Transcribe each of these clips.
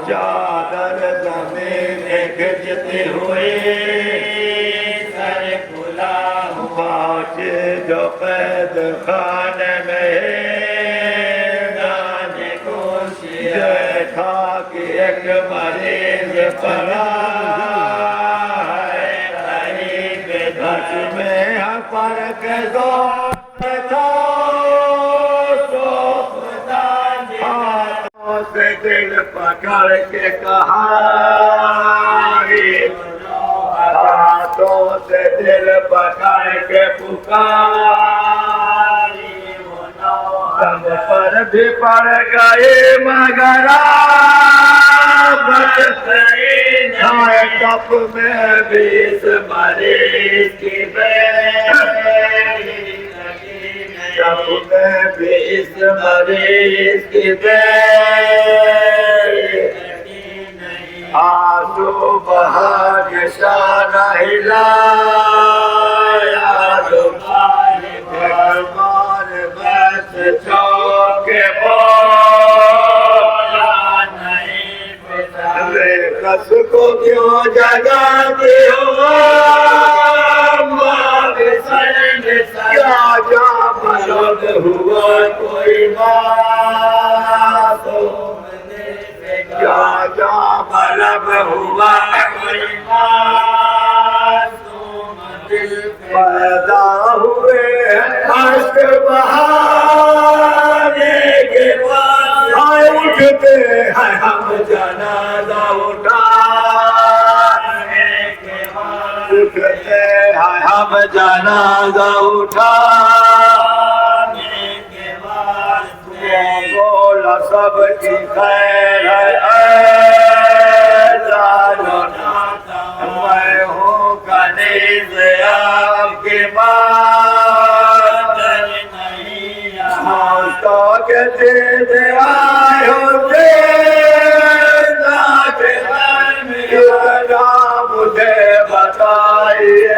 چادر زمین میں کھجتے ہوئے سر کھلا باج جو قید خانے میں جانے کو دیکھا کہ ایک مریض پڑا ہے غریب دھرت میں پر کے زور تھا سے دل پکڑ کے کہا ہاتھوں سے دل پکڑ کے پکاری سب پر بھی پڑ گئے مگر کپ میں بھی اس مریض کی جب میں بھی اس مریض کی آنسو بہا نشان ہلایا دربار بس چوکے بولا نہیں کس کو کیوں جگاتے ہو کیا جا بلد ہوا کوئی معصوم کیا جا بلد ہوا کوئی معصوم دل پیدا ہوئے عشق بہانے کے بعد آئے اٹھتے ہیں ہم جنازہ اٹھانے کے بعد اٹھتے ہیں ہم جنازہ اٹھانے کے بعد بولا سب کی خیر ہے اے جانو میں ہوں کنیز آپ کے بعد نہیں تو کہ دید آئے ہو مجھے بتائیے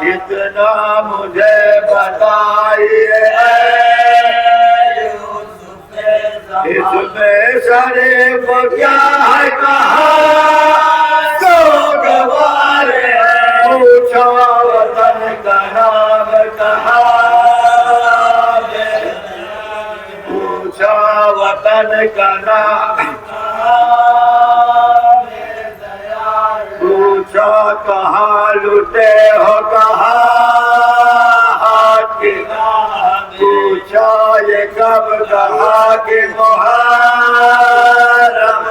اتنا مجھے بتائیے اس میں شریف کیا ہے کہا تو گوار پوچھا وطن کا نام کہا پوچھا وطن کا نام پوچھا کہاں لٹے ہو کہاں پوچھا یہ کب کہا کہ محرم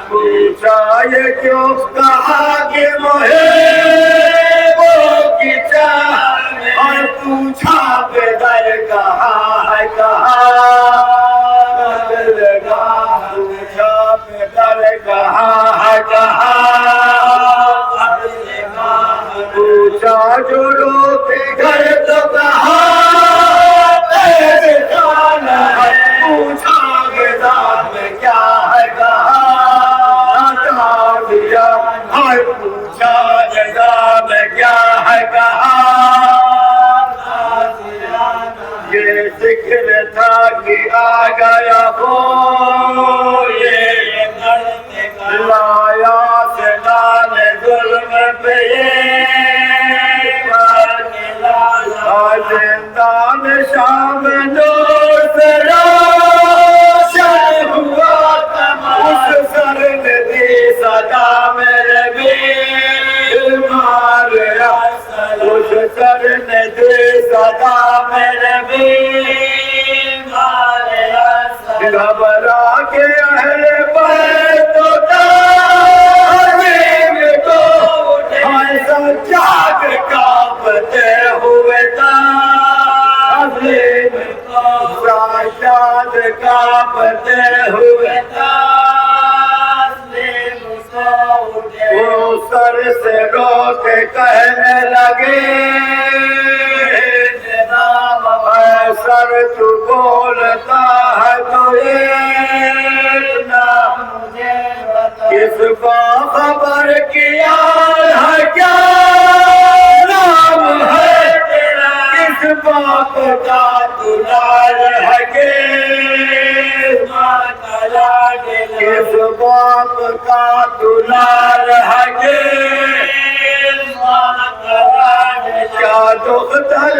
پوچھا یہ کیوں کہا کہ محبوں کی چاہ اور پوچھا بدر کہاں ہے کہاں پوچھا بدر کہاں ہے کہاں پوچھا جو لوگ گھر تو کہاں پوچھا میدان میں کیا ہے کہاں دیا پوچھا میدان میں کیا ہے کہاں یہ ذکر تھا کہ آ گیا ہو یہ لایا سے لال ظلم پہ زندان شام نور سے روشن ہوا اس سر نے دی صدا میرے بیل ماریا اس سر نے دی صدا میرے بیل ماریا گھبرا کے اہل بیت تو تعظیم کو ایسا جاگ کانپتے ہوئے تعظیم سجاد کانپتے ہوئے تعظیم وہ سر سے رو کے کہنے لگے اے سر تو بولتا ہے تو کس کو خبر کیا ہے کیا نام ہے کس باپ کا دلال ہے کس باپ کا دلال ہے کس کیا دختر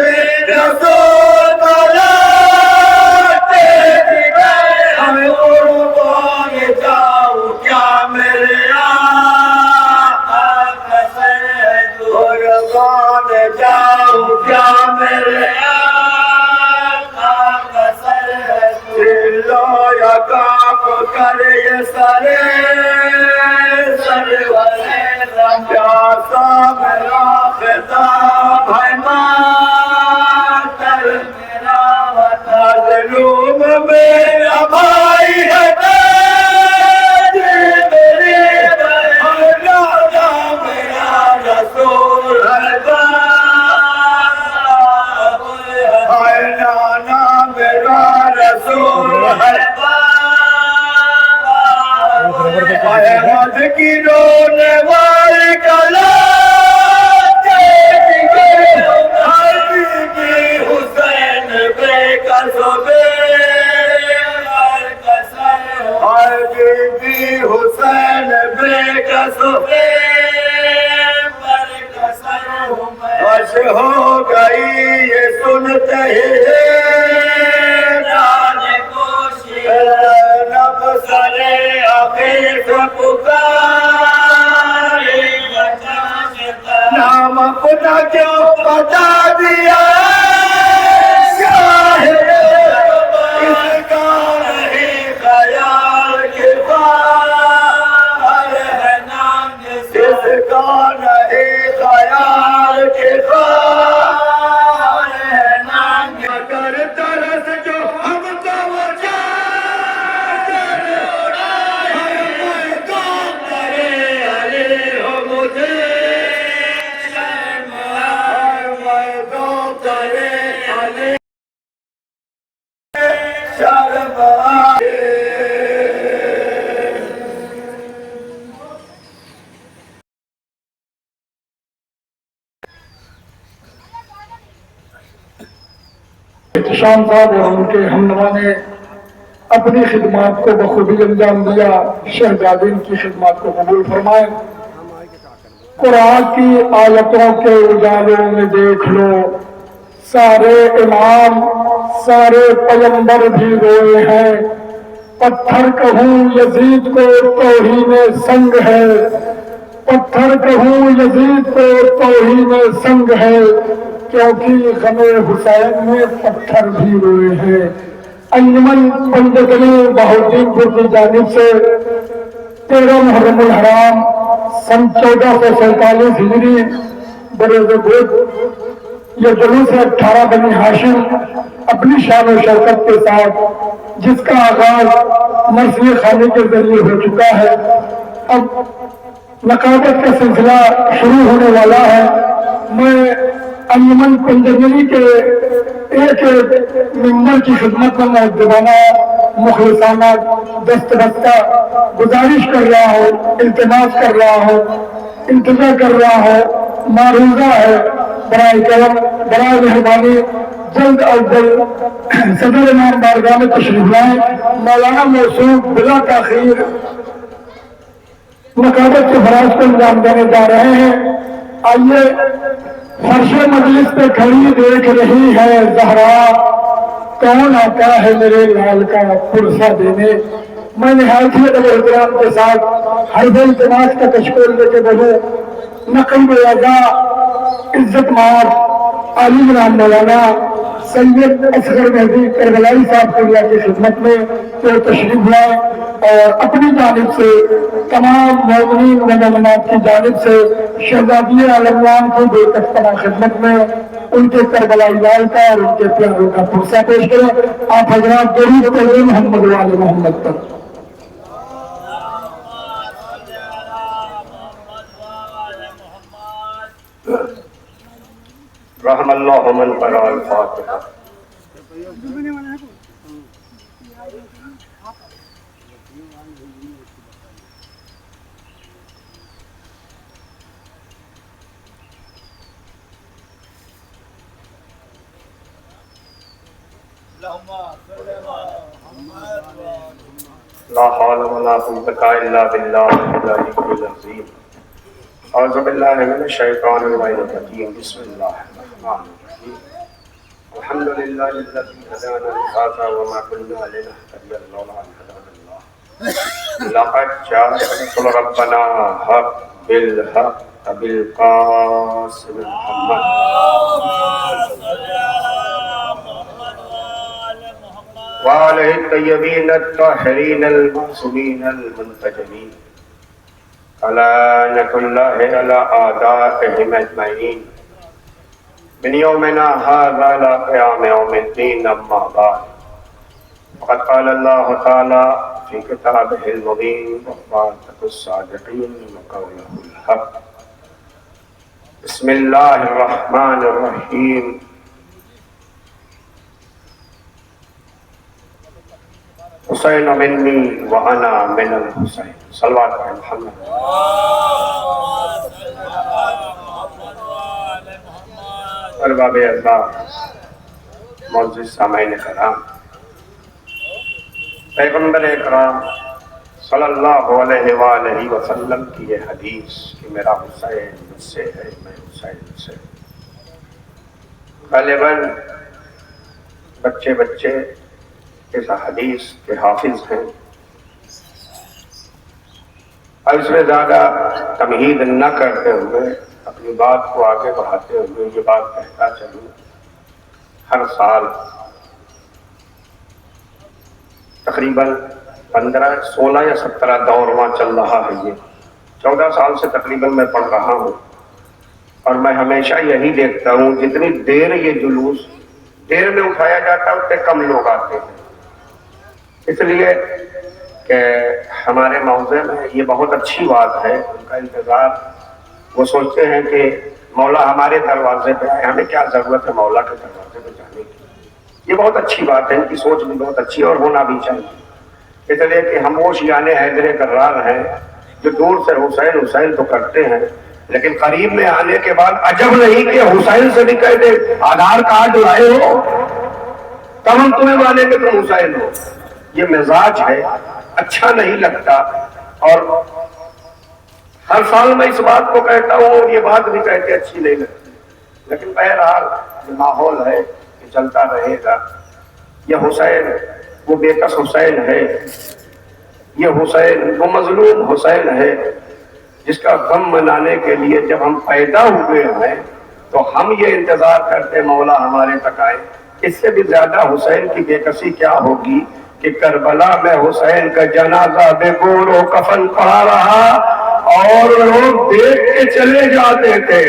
رسول بلاتے ہمیں قربان جاؤں کیا میرے آقا کا سر ہے قربان جاؤں کیا میرے آقا کا سر ہے دلو یا کاپ کر یہ سرے پیاسا میرا خطاب ہے ماتر میرا مظلوم میرا بھائی ہے میرا رسول ہے نانا میرا رسول ہے احمد کی رونے والی کلا حسین بے قصو بے بی حسین بے قصو بے خوش ہو گئی یہ سنتے ہی سرے آخر پکاری نام خدا کیوں بتا دیا اس کا نہیں خیال کے خواہر ہے نام اس کا نہیں خیال کے خواہر ہے نام اگر ترس جو ہم تو وہ احتشام صاحب اور ان کے ہمنوا نے اپنی خدمات کو بخوبی انجام دیا. شہزادین کی خدمات کو قبول فرمائے. قرآن کی آیتوں کے اجالوں میں دیکھ لو سارے امام سارے پیغمبر بھی روئے ہیں. پتھر کہوں یزید کو توہین سنگ ہے، پتھر کہوں یزید کو توہین سنگ ہے، کیونکہ غم حسین میں پتھر بھی روئے ہیں. انجمن پنجگنی بہاؤالدین پور کی جانب سے 13 محرم الحرام سن 1447 ہجری بروز بدھ یہ جلوس 18 بنی ہاشم اپنی شان و شوکت کے ساتھ جس کا آغاز مرثیہ خانی کے ذریعے ہو چکا ہے، اب نقابت کا سلسلہ شروع ہونے والا ہے. میں انجمن پنجگنی کے ایک ممبر کی خدمت میں مؤدبانہ مخلصانہ دست بستہ گزارش کر رہا ہوں، التماس کر رہا ہوں، التجا کر رہا ہوں، معروضہ ہے برائے کرم برائے مہربانی جلد از جلد صدر امام بارگاہ میں تشریف لائیں. مولانا موصوف بلا تاخیر نقابت کے فراز کو انجام دینے جا رہے ہیں. آئیے فرش مجلس پہ کھڑی دیکھ رہی ہے زہرا، کون آتا ہے میرے لال کا پرسہ دینے. میں نہایت ہی ادب و احترام کے ساتھ حرف التماس کا کشکول لے کے بڑھوں نقیب اعضاء عزت مآب عالی جناب مولانا سید اصغر مہدی کربلائی صاحب کی خدمت میں تو تشریف لائیں اور اپنی جانب سے تمام مومنین و مومنات کی جانب سے شہزادی عالموان کی بے کفتہ خدمت میں ان کے کربلائی لال کا اور ان کے پیاروں کا پرسہ پیش کریں. آپ حضرات درود پڑھیں محمد و آل محمد پر. رحم اللہ من قرأ الفاتحہ. لا حول ولا قوة إلا بالله العلي العظيم. أعوذ بالله من الشيطان الرجيم. بسم الله الرحمن الرحيم. الحمد لله الذي هدانا لهذا وما كنا لنهتدي لولا أن هدانا الله. لقد جاء رسول ربنا حق بالحق بالقاسم محمد. وآله الطيبين الطاهرين المعصومين المنتجبين. لعنة الله على أعدائهم أجمعين من يومنا هذا إلى قيام يوم الدين. أما بعد، فقد قال الله تعالى في كتابه المبين: وصدق الصادقين وقوله الحق. بسم الله الرحمن الرحيم. حسین منی وانا من الحسین. صلوات علی محمد. ارباب اعزاز، معزز سامعین کرام، پیغمبر اکرام صلی اللہ علیہ وآلہ وسلم کی یہ حدیث کہ میرا حسین مجھ سے ہے، میں حسین سے. غالباً بچے اس حدیث کے حافظ ہیں، اور اس میں زیادہ تمہید نہ کرتے ہوئے اپنی بات کو آگے بڑھاتے ہوئے یہ بات کہتا چلوں، ہر سال تقریباً 15 16 یا 17 دورواں چل رہا ہے. یہ 14 سال سے تقریباً میں پڑھ رہا ہوں، اور میں ہمیشہ یہی دیکھتا ہوں جتنی دیر یہ جلوس دیر میں اٹھایا جاتا ہے اتنے کم لوگ آتے ہیں. اس لیے کہ ہمارے موضوع میں یہ بہت اچھی بات ہے، ان کا انتظار. وہ سوچتے ہیں کہ مولا ہمارے دروازے پہ آئے، ہمیں کیا ضرورت ہے مولا کے دروازے پہ جانے کی. یہ بہت اچھی بات ہے، ان کی سوچ بھی بہت اچھی ہے اور ہونا بھی چاہیے. اس لیے کہ ہم وہ شیعان حیدر کرار ہیں جو دور سے حسین حسین تو کرتے ہیں، لیکن قریب میں آنے کے بعد عجب نہیں کہ حسین سے بھی کہتے آدھار کارڈ لائے ہو تب ہم تمہیں مانیں گے تم حسین ہو. یہ مزاج ہے، اچھا نہیں لگتا. اور ہر سال میں اس بات کو کہتا ہوں اور یہ بات بھی کہتے اچھی نہیں لگتی، لیکن بہرحال یہ ماحول ہے کہ چلتا رہے گا. یہ حسین وہ بے کس حسین ہے، یہ حسین وہ مظلوم حسین ہے جس کا غم منانے کے لیے جب ہم پیدا ہوئے ہیں تو ہم یہ انتظار کرتے مولا ہمارے تک آئے. اس سے بھی زیادہ حسین کی بے کسی کیا ہوگی کہ کربلا میں حسین کا جنازہ بے گور و کفن پڑا رہا اور لوگ دیکھ کے چلے جاتے تھے.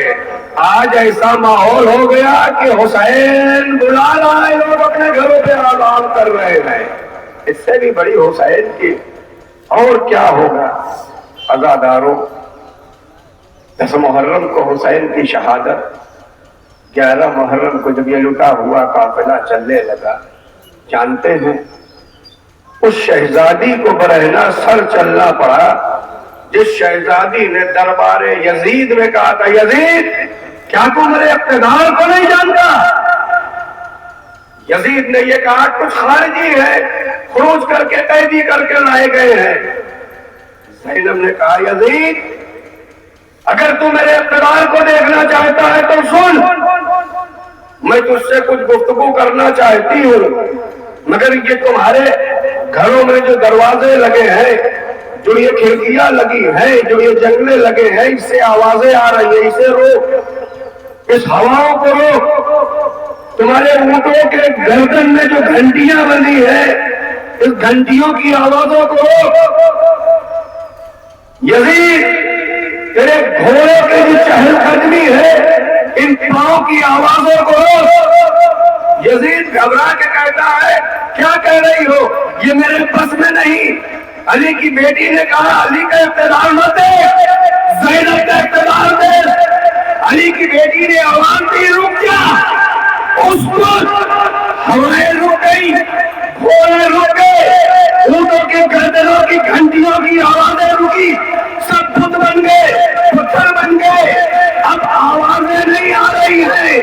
آج ایسا ماحول ہو گیا کہ حسین بلا رہا ہے، لوگ اپنے گھروں پہ آرام کر رہے ہیں. اس سے بھی بڑی حسین کی اور کیا ہوگا. عزاداروں، 10 محرم کو حسین کی شہادت، 11 محرم کو جب یہ لٹا ہوا قافلہ چلنے لگا، جانتے ہیں اس شہزادی کو برہنہ سر چلنا پڑا جس شہزادی نے دربار یزید میں کہا تھا یزید کیا تو میرے اقتدار کو نہیں جانتا. یزید نے یہ کہا کچھ خارجی ہے خروج کر کے قیدی کر کے لائے گئے ہیں. زینب نے کہا یزید اگر تو میرے اقتدار کو دیکھنا چاہتا ہے تو سن، میں تجھ سے کچھ گفتگو کرنا چاہتی ہوں، مگر یہ تمہارے گھروں میں جو دروازے لگے ہیں، جو یہ کھڑکیاں لگی ہیں، جو یہ جنگلے لگے ہیں، اس سے آوازیں آ رہی ہیں، اسے روک، اس ہواؤں کو روک. تمہارے اونٹوں کے گردن میں جو گھنٹیاں بندی ہیں اس گھنٹیوں کی آوازوں کو روک. یزید تیرے گھوڑے کی جو چہل قدمی ہے ان پاؤں کی آوازوں کو روک. یزید گھبرا کے کہتا ہے کیا کہہ رہی ہو، یہ میرے بس میں نہیں. علی کی بیٹی نے کہا علی کا اقتدار نہ دے، زینب کا اقتدار دے. علی کی بیٹی نے آواز دی رک جا. اس وقت ہوائیں رک گئی، گھوڑے رک گئے، اونٹوں کے گردنوں کی گھنٹیوں کی آوازیں رکی، سب بت بن گئے، پتھر بن گئے. اب آوازیں نہیں آ رہی ہیں،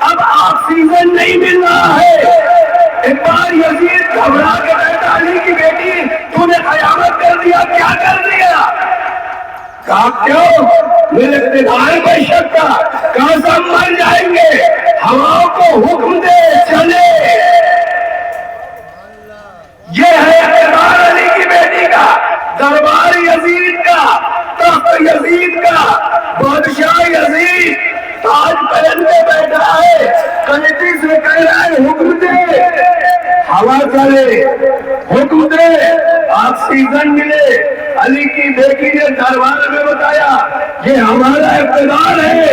اب آکسیجن نہیں مل رہا ہے. ایک بار یزید گھبرا کے بیٹھا، علی کی بیٹی تو نے قیامت کر دیا، کیا کر دیا؟ کہا کیوں؟ میرے اقتدار پر شک تھا، کہا سب مر جائیں گے، ہواؤں کو حکم دے چلے۔ یہ ہے اقتدار علی کی بیٹی کا، دربار یزید کا، تخت یزید کا، بادشاہ یزید تاج پہن کے بیٹھا ہے، کمیٹی سے کہہ رہا ہے حکم دے، ہوا چلے، حکم دے، آکسیجن ملے۔ علی کی بیٹی نے دربار میں بتایا یہ ہمارا اقتدار ہے،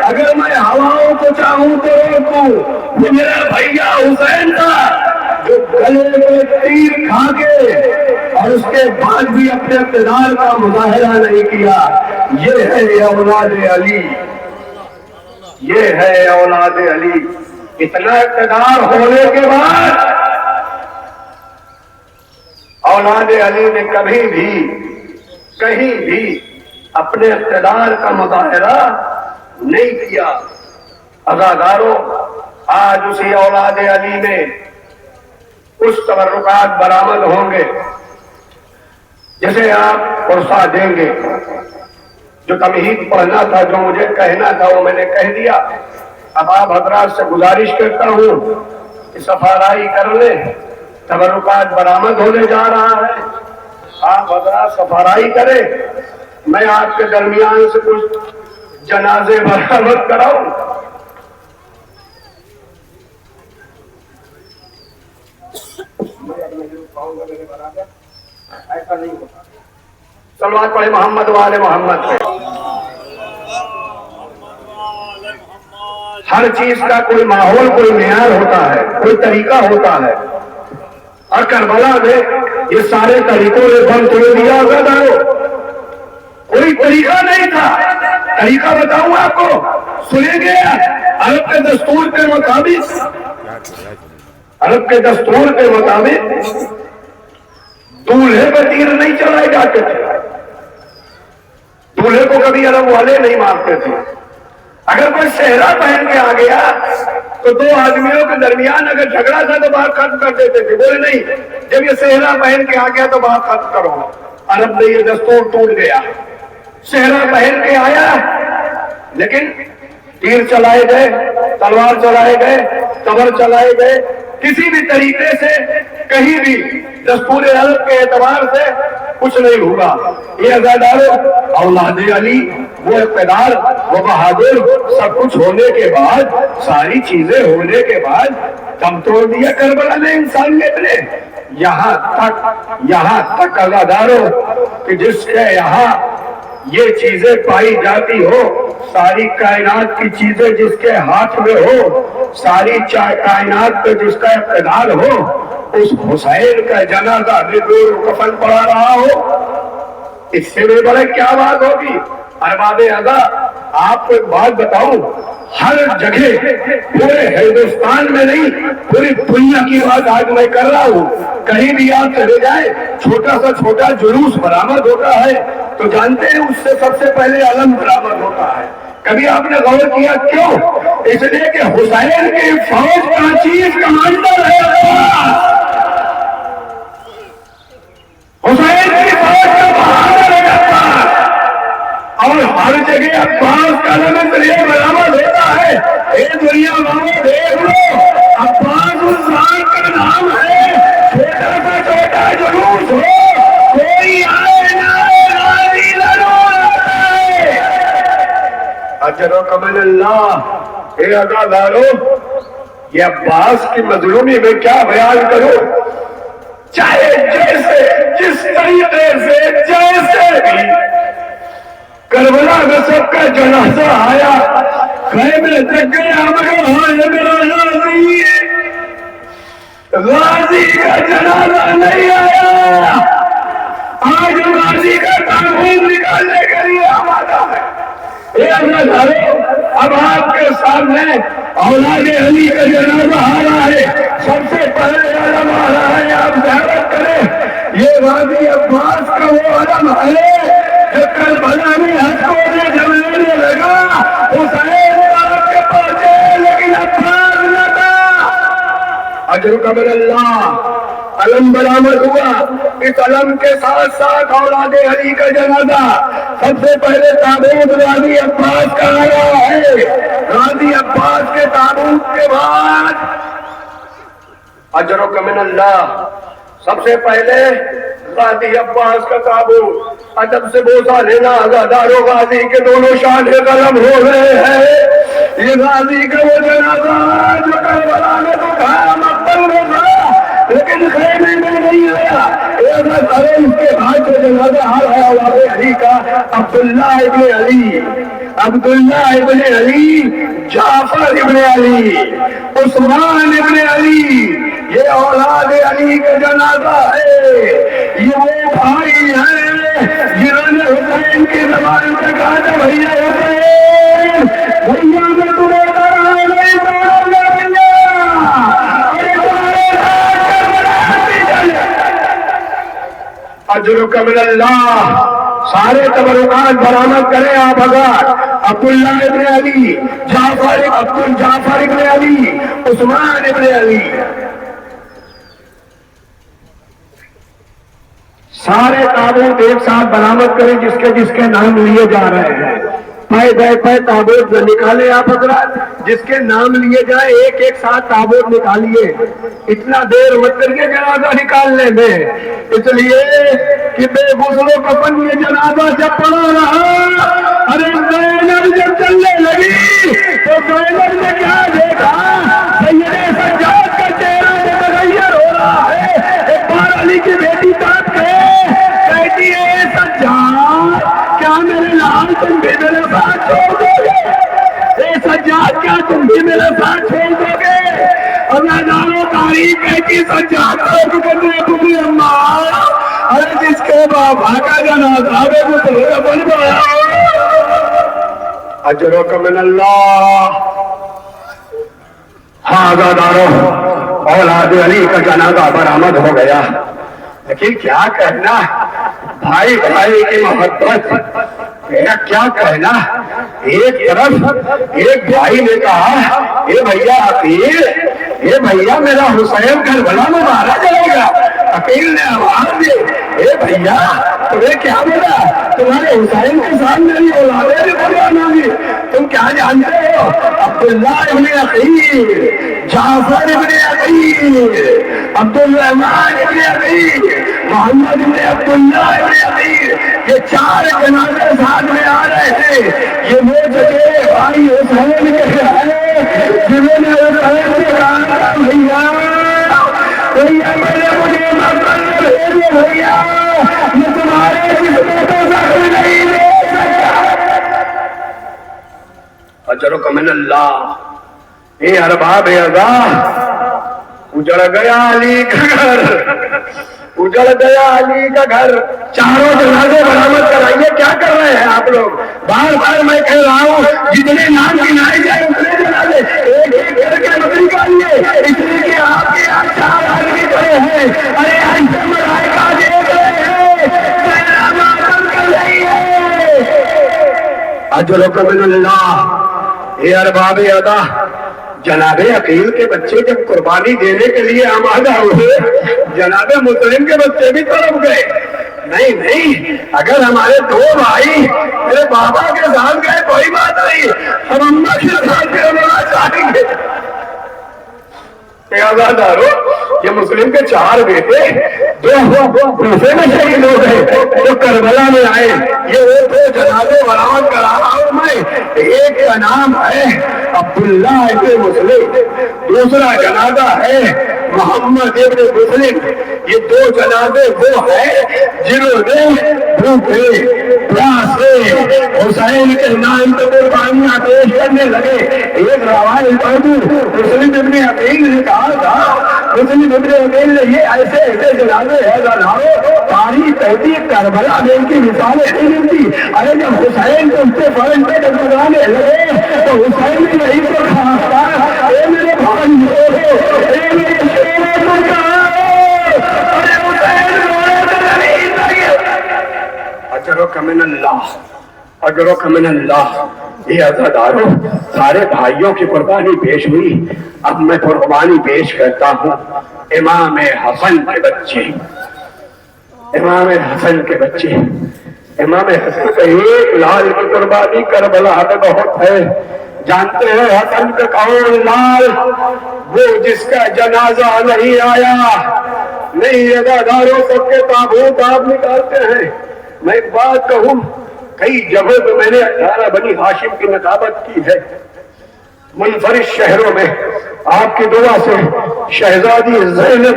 اگر میں ہواؤں کو چاہوں تو روکوں۔ وہ میرا بھیا حسین تھا جو گلے میں تیر کھا کے اور اس کے بعد بھی اپنے اقتدار کا مظاہرہ نہیں کیا۔ یہ ہے اولاد علی، یہ ہے اولاد علی۔ اتنا اقتدار ہونے کے بعد اولاد علی نے کبھی بھی کہیں بھی اپنے اقتدار کا مظاہرہ نہیں کیا۔ عزاداروں، آج اسی اولاد علی میں کچھ تبرکات برآمد ہوں گے جسے آپ عرصہ دیں گے۔ جو تمہید پڑھنا تھا، جو مجھے کہنا تھا، وہ میں نے کہہ دیا۔ اب آپ حضرات سے گزارش کرتا ہوں کہ سفارائی کر لیں، تبرکات برآمد ہونے جا رہا ہے، آپ حضرات سفارائی کریں، میں آپ کے درمیان سے کچھ جنازے برآمد کراؤں۔ ایسا نہیں ہوتا۔ صلوات پڑھے محمد والے محمد پہ۔ ہر چیز کا کوئی ماحول، کوئی معیار ہوتا ہے، کوئی طریقہ ہوتا ہے، اور کربلا میں یہ سارے طریقوں نے بند توڑ دیا ہوگا۔ کوئی طریقہ نہیں تھا۔ طریقہ بتاؤں آپ کو، سنیں گے؟ عرب کے دستور کے مطابق، عرب کے دستور کے مطابق دولہے پہ تیر نہیں چلائے جاتے تھے، دولہے کو کبھی عرب والے نہیں مارتے تھے۔ اگر کوئی صحرا پہن کے آ گیا تو دو آدمیوں کے درمیان اگر جھگڑا تھا تو بات ختم کر دیتے تھے، بولے نہیں جب یہ صحرا پہن کے آ گیا تو بات ختم کرو۔ عرب میں یہ دستور ٹوٹ گیا، صحرا پہن کے آیا لیکن تیر چلائے گئے، تلوار چلائے گئے، قبر چلائے گئے، کسی بھی طریقے سے کہیں بھی دستور عرب کے اعتبار سے کچھ نہیں ہوگا۔ یہ عزاداروں، اولاد علی، وہ اقتدار، وہ بہادر، سب کچھ ہونے کے بعد، ساری چیزیں ہونے کے بعد کم توڑ دیا کربلا نے انسانیت نے۔ یہاں تک عزاداروں کہ جس کے یہاں یہ چیزیں پائی جاتی ہو، ساری کائنات کی چیزیں جس کے ہاتھ میں ہو، ساری کائنات پہ جس کا اقتدار ہو، اس حسین کا جنازہ بھی دور کفن پڑا رہا ہو، اس سے بھی بڑے کیا بات ہوگی؟ ارباب ادا، آپ کو ایک بات بتاؤں، ہر جگہ پورے ہندوستان میں نہیں پوری دنیا کی بات آج میں کر رہا ہوں، کہیں بھی آپ چلے جائیں چھوٹا سا چھوٹا جلوس برآمد ہوتا ہے تو جانتے ہیں اس سے سب سے پہلے علم برآمد ہوتا ہے۔ کبھی آپ نے غور کیا کیوں؟ اس لیے کہ حسین کی فوج کا چیف کمانڈر ہے حسین کی فوج کا بہادر ہے عباس، اور ہر جگہ عباس کا نام برآمد ہوتا ہے۔ یہ دنیا والوں دیکھ لو، عباس اس ذات کا نام ہے، چھوٹا سا چھوٹا جلوس ہو، کوئی آئے نہ آئے، راضی ضرور آئے۔ اجر و کمل اللہ۔ اے عزادارو، یہ عباس کی مظلومی میں کیا بیان کروں؟ چاہے جیسے جس طریقے سے جیسے بھی کربلا میں سب کا جنازہ آیا، خیمے تک گیا مگر ہائے میرا غازی، غازی کا جنازہ نہیں آیا۔ آج غازی کا تعبیر نکالنے کے لیے آمادہ ہے۔ اے عزادارو، اب آپ کے سامنے اولاد علی کا جنازہ آ رہا ہے، سب سے پہلے علم آ رہا ہے، آپ زیارت کریں۔ یہ غازی عباس کا وہ علم ہے جو کربلا میں ہتھوڑے جمانے لگا، حسین طرف کے پہنچے لیکن عباس نہ تھا۔ اجر کا من اللہ علم برآمد ہوا. اس علم کے ساتھ ساتھ اولاد علی کا جنازہ سب سے پہلے تابوت غازی عباس کا آیا ہے. غازی عباس کے تابوت کے بعد اجرک من اللہ سب سے پہلے غازی عباس کا تابوت. ادب سے بوسہ لینا آزادار و غازی کے دونوں شان قلم ہو رہے ہیں. یہ غازی کا وہ جنازہ جو کربلا میں تو تھا مقتل میں تھا لیکن خیمے میں نہیں آیا. اس کے بعد جو جنازہ آ رہا ہے علی کا عبداللہ ابن علی, عبداللہ ابن علی, جعفر ابن علی, عثمان ابن علی, یہ اولاد علی کا جنازہ ہے. یہ وہ بھائی ہیں جنہوں نے حسین کی زبان سے کہا تھا بھیا حسین بھیا میں تمہیں اجرک من اللہ. سارے تبرکات برآمد کریں آپ حضرات. عبداللہ ابن علی, جعفر ابن علی, عثمان ابن علی, سارے تابوت ایک ساتھ برآمد کریں جس کے نام لیے جا رہے ہیں. پے تابوت نکالے آپ حضرات, جس کے نام لیے جائیں ایک ایک ساتھ تابوت نکالیے. اتنا دیر مت کریے جنازہ نکالنے میں, اس لیے کہ بے غسل و کفن یہ جنازہ جب پڑا رہا. ارے زینب جب چلنے لگی تو زینب نے کیا دیکھا, سید سجاد کا چہرہ متغیر ہو رہا ہے. ایک بار علی کی بیٹی تاپ کے کہتی ہے سجاد کیا میرے لال تم بھی میرے ساتھ چھوڑ دو گے, اے سجاد کیا تم بھی میرے ساتھ چھوڑ دو گے. اور میں جانو تاریخ کہتی سجاد کو کرنے تمہیں اماں, ارے جس کے بابا کا جنازہ میں وہ بن گیا. اجرک من اللہ. آزادارو اولاد علی کا جنازہ برآمد ہو گیا. لیکن کیا کہنا بھائی بھائی کی محبت, میرا کیا کہنا. ایک طرف ایک بھائی نے کہا اے بھیا عقیل, اے بھیا میرا حسین کربلا میں مارا جائے گا. عقیل نے آواز دی اے بھیا تمہیں کیا بولا, تمہارے حسین کے سامنے میری اولادیں بھی قربان ہوگی. تم کیا جانتے ہو عبداللہ ابن عقیل, جعفر ابن عقیل, عبدالرحمان ابن عقیل, محمد ابن عبداللہ ابن عقیل, یہ چار جنازے ساتھ میں آ رہے ہیں. یہ وہ جگہ بھائی حسین کے ہیں جنہوں نے حسین سے کہا بھیا بھیا میرے مجھے مقبول بھیجو بھیا, میں تمہارے جسموں کو زخم نہیں دے سکتا. اجرک من اللہ. اے ارباب اعضا, اجڑ گیا علی کا گھر, اجڑ گیا علی کا گھر. چاروں جنازے برآمد کرائیے. کیا کر رہے ہیں آپ لوگ؟ بار بار میں کہہ رہا ہوں جتنے نام گنائے جائے اتنے جنازے ایک ایک کر کے مت نکالیے, اس لیے کہ آپ کے یہاں چار آدمی کھڑے ہیں. ارے ایسے ملائکہ دیکھ رہے ہیں, چہرہ ماتم کر رہی ہے. اجرک من اللہ. اے ارباب اعضا, جناب عقیل کے بچے جب قربانی دینے کے لیے آمادہ ہوئے, جناب مسلم کے بچے بھی طرف گئے. نہیں, اگر ہمارے دو بھائی میرے بابا کے ساتھ گئے کوئی بات نہیں, ہم اماں کے ساتھ بھی ہونا چاہیں گے. آزادارو, یہ مسلم کے چار بیٹے دو دوسرے میں شہید ہو گئے جو کربلا میں آئے. یہ وہ دو جنازے برآمد کرا رہا ہوں میں. ایک کا نام ہے عبداللہ ابن مسلم, دوسرا جنازہ ہے محمد ابن مسلم. یہ دو جنازے وہ ہیں جنہوں نے بھوکے پیاسے حسین کے نام پہ قربانیاں پیش کرنے لگے. ایک روایت مسلم ابن عقیل نے کہا تھا, مسلم ابن عقیل نے یہ ایسے ایسے جنازے ہیں تاریخ کہتی ہے کربلا میں ان کی مثالیں نہیں ملتی. ارے جب حسین کو ان سے فرن پہ ڈگمگانے لگے تو حسین نے یہی تو کہا, اے میرے بھائی اے میرے شیرے کو کہا, ارے حسین رونے تو نہیں لگے. اجرک من اللہ, اجرک من اللہ. یہ عزاداروں سارے بھائیوں کی قربانی پیش ہوئی، اب میں قربانی پیش کرتا ہوں امام حسن کے بچے، امام حسن کے بچے۔ امام حسن کا ایک لال کی قربانی کربلا میں بہت ہے، جانتے ہیں حسن کا کون لال؟ وہ جس کا جنازہ نہیں آیا، نہیں عزاداروں سب کے تابوت آپ نکالتے ہیں۔ میں ایک بات کہوں، کئی جگہوں پہ میں نے 18 بنی ہاشم کی نقابت کی ہے، منفرد شہروں میں آپ کی دعا سے شہزادی زینب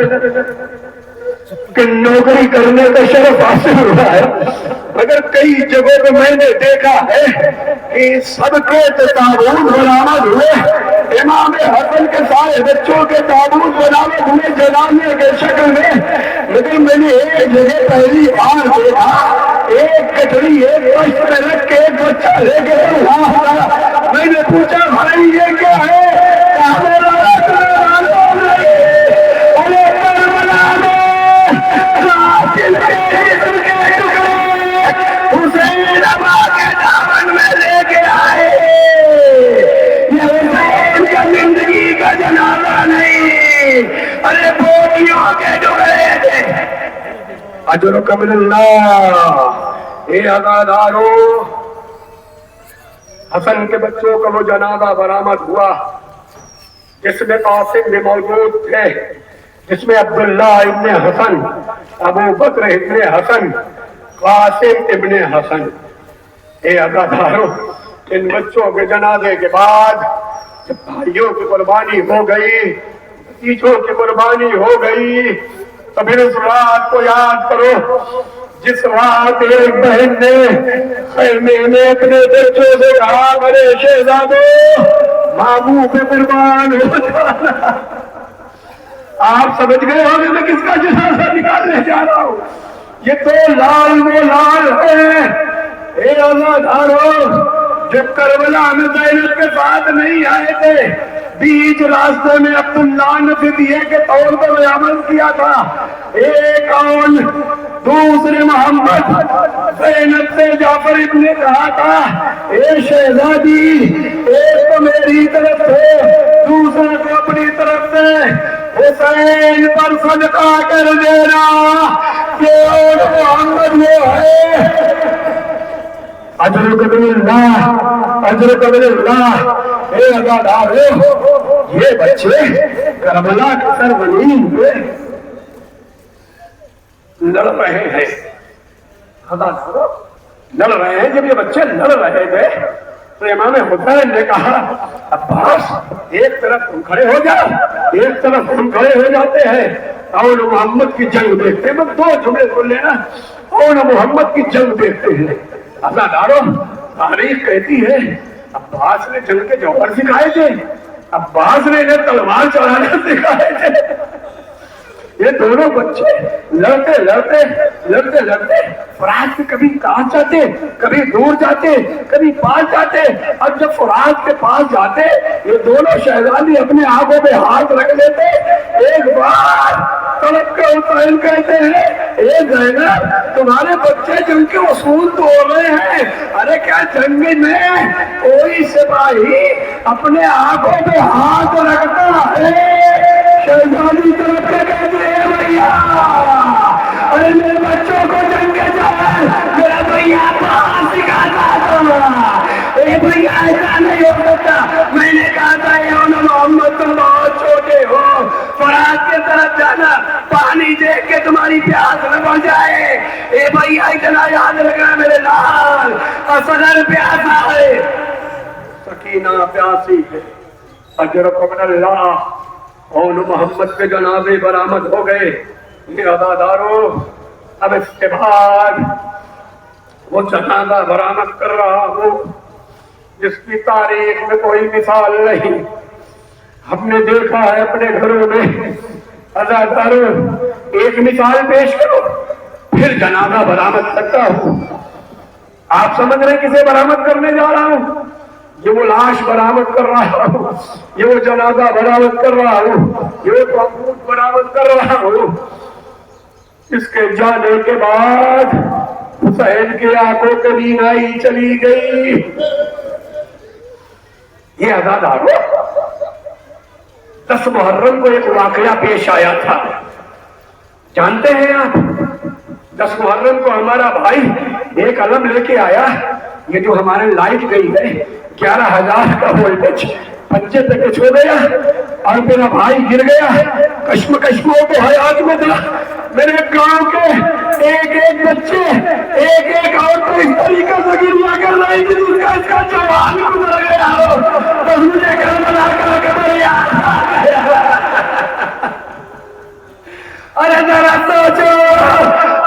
کہ نوکری کرنے کا شرف حاصل ہوا ہے، مگر کئی جگہوں پہ میں نے دیکھا ہے کہ سب کے تابوت برآمد ہوئے، امام حسن کے سارے بچوں کے تابوت برآمد ہوئے جنازے کے شکل میں، لیکن میں نے ایک جگہ پہلی بار دیکھا ایک کچڑی ایک پشت میں رکھ کے ایک بچہ لے کے میں نے پوچھا بھائی یہ کیا ہے؟ زندگی کا جنازہ نہیں، ارے بوٹیوں کے ٹکڑے تھے۔ اجرک من اللہ۔ اے عزاداروں، حسن کے بچوں کا وہ جنازہ برآمد ہوا جس میں قاسم بھی موجود تھے، جس میں عبداللہ ابن حسن، ابو بکر ابن حسن، قاسم ابن حسن۔ اے عزاداروں، ان بچوں کے جنازے کے بعد جب بھائیوں کی قربانی ہو گئی، بھتیجوں کی قربانی ہو گئی، تو پھر اس رات کو یاد کرو جس رات ایک بہن نے خیمے میں اپنے بچوں سے کہا میرے شہزادو ماموں پہ قربان ہو جانا۔ آپ سمجھ گئے ہو کہ میں کس کا جنازہ نکالنے جا رہا ہوں؟ یہ تو لال وہ لال ہے۔ اے عزاداروں، جب کربلا میں زینب کے ساتھ نہیں آئے تھے، بیچ راستے میں عبداللہ نے فدیے کے طور پر عمل کیا تھا۔ ایک اور دوسرے محمد زینب سے جعفر ابن نے کہا تھا اے شہزادی، ایک تو میری طرف سے دوسرے کو اپنی طرف سے حسین پر صدقہ کر دینا، کہ اور محمد وہ ہے۔ اجرک من اللہ، اجرک من اللہ۔ اے عزاداروں، یہ بچے کربلا کے سرزمین میں لڑ رہے ہیں، عزاداروں لڑ رہے ہیں۔ جب یہ بچے لڑ رہے تھے تو امام حسین نے کہا عباس ایک طرف تم کھڑے ہو جاؤ، ایک طرف ہم کھڑے ہو جاتے ہیں، اور محمد کی جنگ دیکھتے ہیں۔ بس دو جملے سن لینا، اور محمد کی جنگ دیکھتے ہیں۔ عزاداروں، تاریخ کہتی ہے عباس نے جنگ کے جوہر سکھائے تھے، عباس نے انہیں تلوار چلانا سکھائے تھے۔ یہ دونوں بچے لڑتے لڑتے لڑتے لڑتے فرات کے کبھی پاس جاتے، کبھی دور جاتے، کبھی پاس جاتے۔ اب جب فرات کے پاس جاتے یہ دونوں شہزادی اپنے آنکھوں پہ ہاتھ رکھ لیتے۔ ایک بار طلب کے حسین کہتے ہیں اے زینب تمہارے بچے جنگ کے اصول توڑ رہے ہیں۔ ارے کیا جنگ میں کوئی سپاہی اپنے آنکھوں پہ ہاتھ رکھتا ہے؟ شہزادی طرف کے کہتے ہیں بھیا ارے میرے بچوں کو جنگ کے جوہر میرا بھیا پاس سکھاتا تھا۔ اے بھیا ایسا نہیں ہو سکتا، میں نے کہا تھا محمد تم بہت چھوٹے ہو، فرات کی طرف جانا، پانی دیکھ کے تمہاری پیاس نہ بڑھ جائے۔ اے بھیا اتنا یاد رکھنا میرے لال، اصغر پیاسا ہے، سکینہ پیاسی ہے۔ اجرک من اللہ۔ اور محمد کے جنازے برآمد ہو گئے۔ یہ عزاداروں، اب اس کے بعد وہ جنازہ برآمد کر رہا ہوں جس کی تاریخ میں کوئی مثال نہیں۔ ہم نے دیکھا ہے اپنے گھروں میں۔ عزاداروں، ایک مثال پیش کرو پھر جنازہ برآمد کرتا ہوں۔ آپ سمجھ رہے کسے برآمد کرنے جا رہا ہوں؟ یہ وہ لاش برآمد کر رہا ہوں، یہ وہ جنازہ برآمد کر رہا ہوں، یہ وہ تابوت برآمد کر رہا ہوں۔ اس کے جانے کے بعد حسین کی آنکھوں کی بینائی چلی گئی، یہ عزادارو 10 محرم کو ایک واقعہ پیش آیا تھا، جانتے ہیں آپ؟ 10 محرم کو ہمارا بھائی ایک علم لے کے آیا، یہ جو ہمارے لائٹ گئی ہے 11,000 کا وولٹیج پنجے تک چھو گیا اور میرا بھائی گر گیا، کشمکش کو حیات میں دیا۔ میرے گاؤں کے ایک بچے ایک عورت کو اس طریقے سے گریا کر رہی تھی جس کا اس کا جوان گزر گیا ہو، بس مجھے گھر بنا کر میرے یاد آ گیا۔ ارے ذرا سوچو،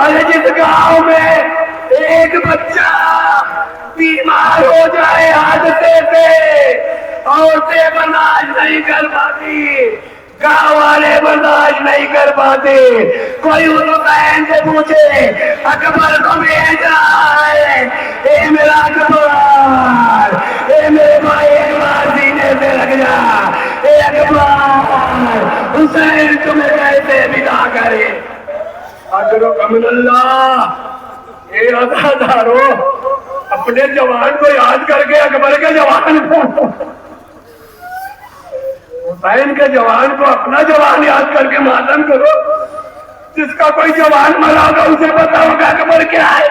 ارے جس گاؤں میں ایک بچہ بیمار ہو جائے حادثے سے، عورتیں برداشت نہیں کر پاتی، گاؤں والے برداشت نہیں کر پاتے، کوئی حسین سے پوچھے اکبر کو بھیج رہا ہے، اے میرا اکبر، اے میرے بھائی ایک بار سینے سے لگ جا، اے اکبر، حسین تمہیں کیسے بدا کرے؟ اکرمکم اللہ، اے عزادارو، اپنے جوان کو یاد کر کے اکبر کے جوان کو، حسین کے جوان کو اپنا جوان یاد کر کے ماتم کرو۔ جس کا کوئی جوان مرا ہوگا اسے پتا ہوگا اکبر کیا ہے۔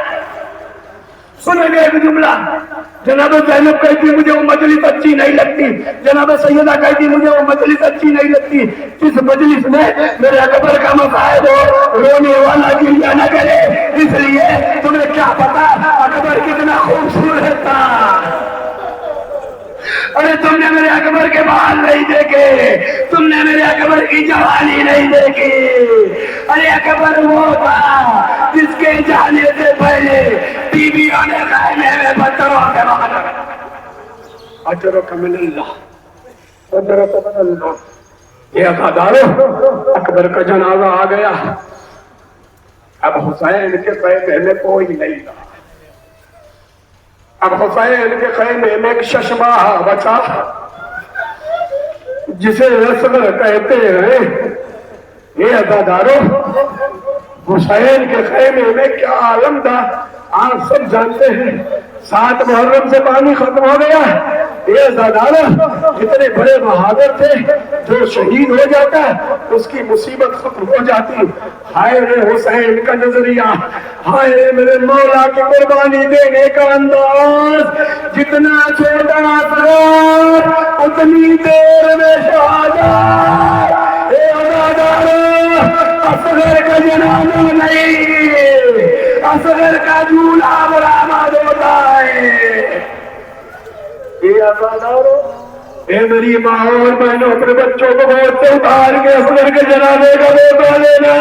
سنیں گے ایک جملہ، جناب زینب کہتی مجھے وہ مجلس اچھی نہیں لگتی، جناب سیدہ کہتی مجھے وہ مجلس اچھی نہیں لگتی، جس مجلس میں میرے اکبر کا مصائب ہو، رونے والا گریہ نہ کرے، اس لیے تمہیں کیا پتا اکبر کتنا خوبصورت تھا۔ ارے تم نے میرے اکبر کے بال نہیں دیکھے، تم نے میرے اکبر کی جوانی نہیں دیکھی۔ ارے اکبر وہ تھا جس کے جانے سے پہلے بیویوں نے خیمے میں پتھروں سے مارا۔ اجرک من اللہ، اجرک من اللہ۔ یہ عزادارو، اکبر کا جنازہ آ گیا، اب حسین کے خیمے میں کوئی نہیں رہا۔ اب حسین کے خیمے میں ایک ششماہ بچا جسے اصغر کہتے ہیں۔ یہ عزادارو، حسین کے خیمے میں کیا عالم تھا آپ سب جانتے ہیں۔ 7 محرم سے پانی ختم ہو گیا۔ یہ عزادارو، اتنے بڑے بہادر تھے، جو شہید ہو جاتا اس کی مصیبت ختم ہو جاتی۔ ہائے رے حسین کا نظریہ، ہائے رے میرے مولا کی قربانی دینے کا انداز، جتنا چھوٹا اثر اتنی دیر میں شہادت۔ اے عزادارو، اصغر کا جنازہ نہیں، اصغر کا جھولا برآمد ہوتا ہے۔ یہ عزادارو، اے میری ماں اور بہنوں، اپنے بچوں کو بہت سے اتار کے اصغر کے جنازے کا موقع لینا،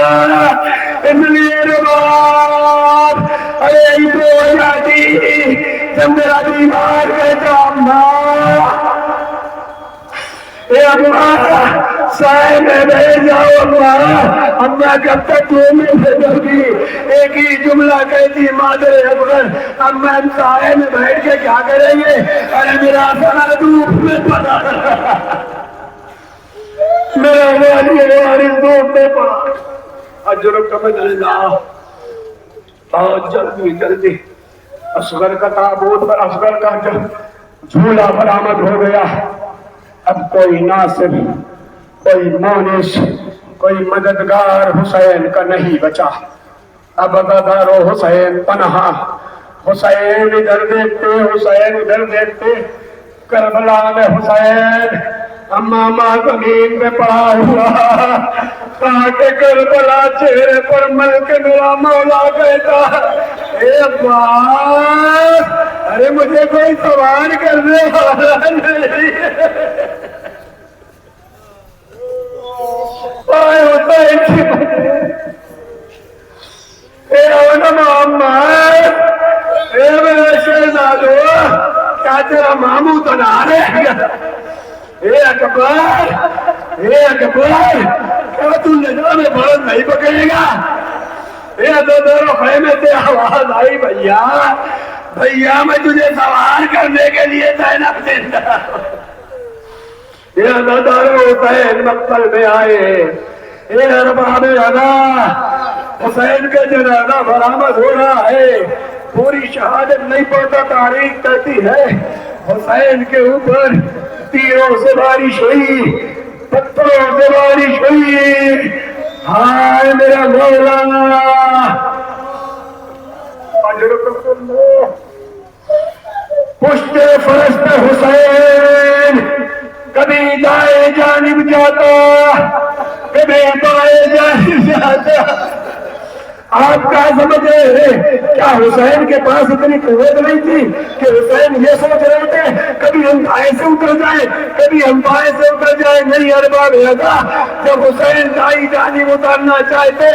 اس لیے باپ ارے عید ہو جاتی جب میرا بیمار کہتا اماں، اے اماں سائے میں بیٹھ جاؤ اماں، اماں کب تک میں سے جلدی ایک ہی جملہ کہتی مادر اصغر، اماں ہم سائے میں بیٹھ کے کیا کریں گے؟ ارے میرا سر دھوپ میں پڑا، میرا وارث دھوپ میں پڑا۔ اجرک من اللہ، بہت جلدی جلدی اصغر کا تابوت پر اصغر کا جھولا برآمد ہو گیا۔ اب کوئی ناصر، کوئی مونس، کوئی مددگار حسین کا نہیں بچا۔ اب عزادارو، حسین پنہا، حسین ادھر دیکھتے، حسین ادھر دیکھتے۔ کربلا میں حسین امامہ زمین میں پڑا ہوا، کاٹ کربلا چہرے پر ملک میرا مولا کہتا، اے عباس، ارے مجھے کوئی سوال کرنے والا نہیں۔ اے حسین کی اے محمد، اے میرے شہزادو، کیا تیرا ماموں تو نہ رہے گا؟ اے اکبر، اے اکبر، کیا تو نظر میں بڑھن نہیں پکڑے گا؟ اے عزادارو، خیمے سے آواز آئی، بھیا بھیا میں تجھے سوال کرنے کے لیے زینب زندہ۔ اے عزادارو، حسین مقتل میں آئے۔ اے ارباب ادا، حسین کا جنازہ برآمد ہو رہا ہے۔ پوری شہادت نہیں پڑتا، تاریخ کہتی ہے حسین کے اوپر تیروں سے بارش ہوئی، پتھروں سے بارش ہوئی، ہائے میرا مولا پشت فرش پہ حسین کبھی دائیں جانب جاتا، کبھی بائیں جانب جاتا۔ آپ کیا سمجھے کیا حسین کے پاس اتنی قوت نہیں تھی کہ حسین یہ سوچ رہے تھے کبھی ہم دائیں سے اتر جائیں کبھی ہم بائیں سے اتر جائیں؟ نہیں ارباب ایسا، جب حسین دائیں جانب اترنا چاہتے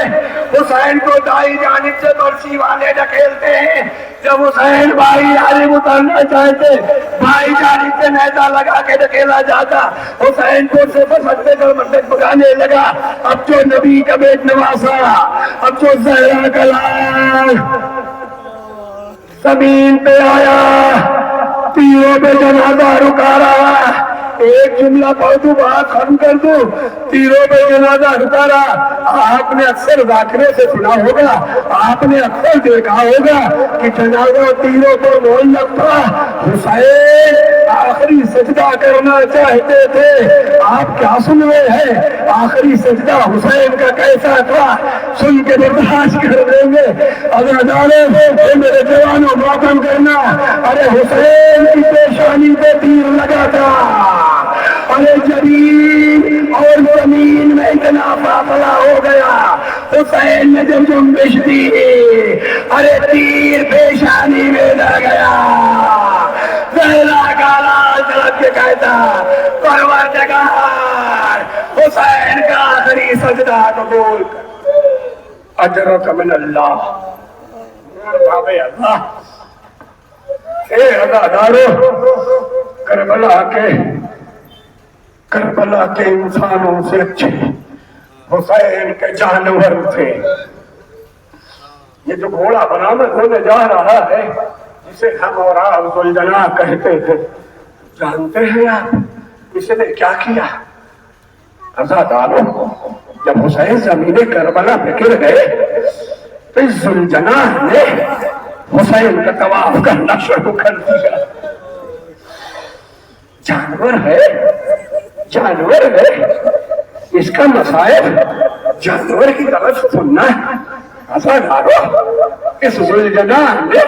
حسین کو دائیں جانب سے برسی والے ڈھکیلتے ہیں، جب حسین بائیں جانب اترنا چاہتے بائیں جانب سے نیزہ لگا کے ڈھکیلا جاتا، حسین کو سے بسکتے کر مندر پکانے لگا۔ اب جو نبی کا بیٹ نواسا، اب جو زہرا کا لال زمین پہ آیا، تیروں پہ جنازہ رکا رہا، ایک جملہ پڑھ دوں بات ختم کر دوں، تیروں پہ جنازہ رکا رہا۔ آپ نے اکثر ذاکرے سے سنا ہوگا، آپ نے اکثر دیکھا ہوگا کہ جنازہ تیروں پر معلق تھا، حسین آخری سجدہ کرنا چاہتے تھے۔ آپ کیا سن رہے ہیں؟ آخری سجدہ حسین کا کیسا تھا؟ سن کے برداشت کر دیں گے۔ میرے جوانوں معتم کرنا، ارے حسین کی پیشانی پہ تیر لگا تھا، ارے زمین اور زمین میں اتنا فاصلہ ہو گیا، حسین نے جب جنبش دی ارے تیر پیشانی میں لگ گیا۔ زہرا کا لال طرف کے کہتا پروردگار حسین کا آخری سجدہ قبول کر، اجرک من اللہ، بھاوے اللہ۔ اے عزادارو، کربلا کے انسانوں سے اچھے حسین کے جانور تھے۔ یہ جو گھوڑا برآمد ہونے جا رہا ہے جسے ہم اور آپ ذوالجناح کہتے تھے، جانتے ہیں آپ اس نے کیا کیا؟ عزادارو، جب حسین زمین کربلا میں گر گئے تو اس ذوالجناح نے حسین کا طواف کرنا شروع کر دیا۔ جانور ہے، جانور ہے، اس کا مصائب جانور کی طرف سننا ہے۔ عزادارو، اس ذوالجناح نے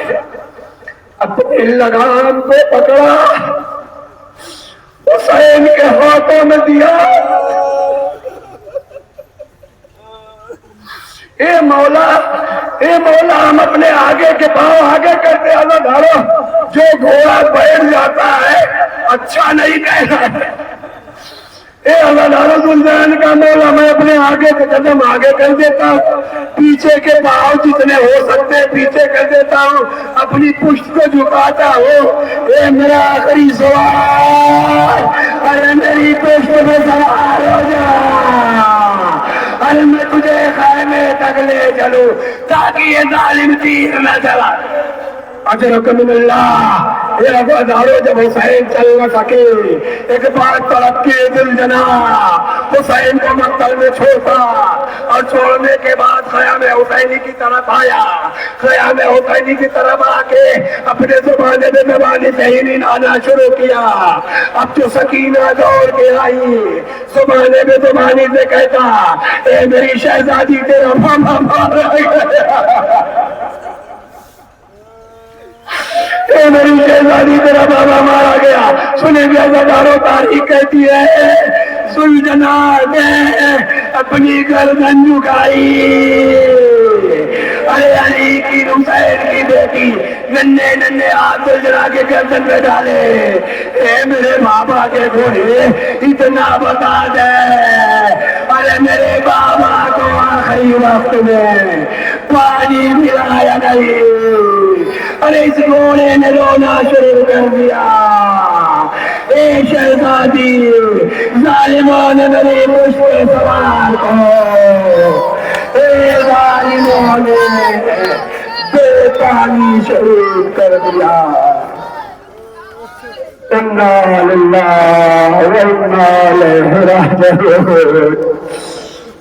اپنی لگام کو پکڑا، حسین کے ہاتھوں میں دیا۔ اے مولا، اے مولا، ہم اپنے آگے کے پاؤں آگے کرتے ہیں۔ عزادارو، جو گھوڑا بیٹھ جاتا ہے اچھا نہیں کہنا ہے۔ اے عزادارو، ذوالجلال کا مولا، میں اپنے آگے کے قدم آگے کر دیتا ہوں، پیچھے کے پاؤں جتنے ہو سکتے ہیں پیچھے کر دیتا ہوں، اپنی پشت کو جھکاتا ہوں۔ اے میرا آخری سوال، ارے میری پشت میں سوار ہو جا، ارے میں تجھے خیمے تک لے چلوں تاکہ یہ ظالم تیر نہ چلا۔ اجرک من اللہ۔ اے عزادارو، جب حسین چل نہ سکے ایک بات تڑپ کے ذوالجناح حسین کو مقتل میں چھوڑا، اور چھوڑنے کے بعد خیام حسینی کی طرف آیا، خیام حسینی کی طرف آ کے اپنے زبانے میں زبانی تحرین آنا شروع کیا۔ اب جو سکینہ دوڑ کے آئی زبانے میں زبانی سے کہتا، اے میری شہزادی تیرا ماما مارا گیا، اے میری شہزادی تیرا بابا مارا گیا۔ سنیں گے عزادارو، تاریخ کہتی ہے ذوالجناح نے اپنی گردن جھکائی، ارے علی کی حسین کی بیٹی ننھے ننھے ہاتھ ذوالجناح کے گردن پہ ڈالے۔ اے میرے بابا کے گھوڑے، اتنا بتا دے، ارے میرے بابا کو آخری وقت میں پانی ملا یا نہیں؟ ارے اس گھوڑے نے رونا شروع کر دیا، اے شہزادی، ظالموں نے میری پشت پہ سوار کو، اے ظالموں نے بے پانی شروع کر دیا۔ انا للہ و انا الیہ راجعون۔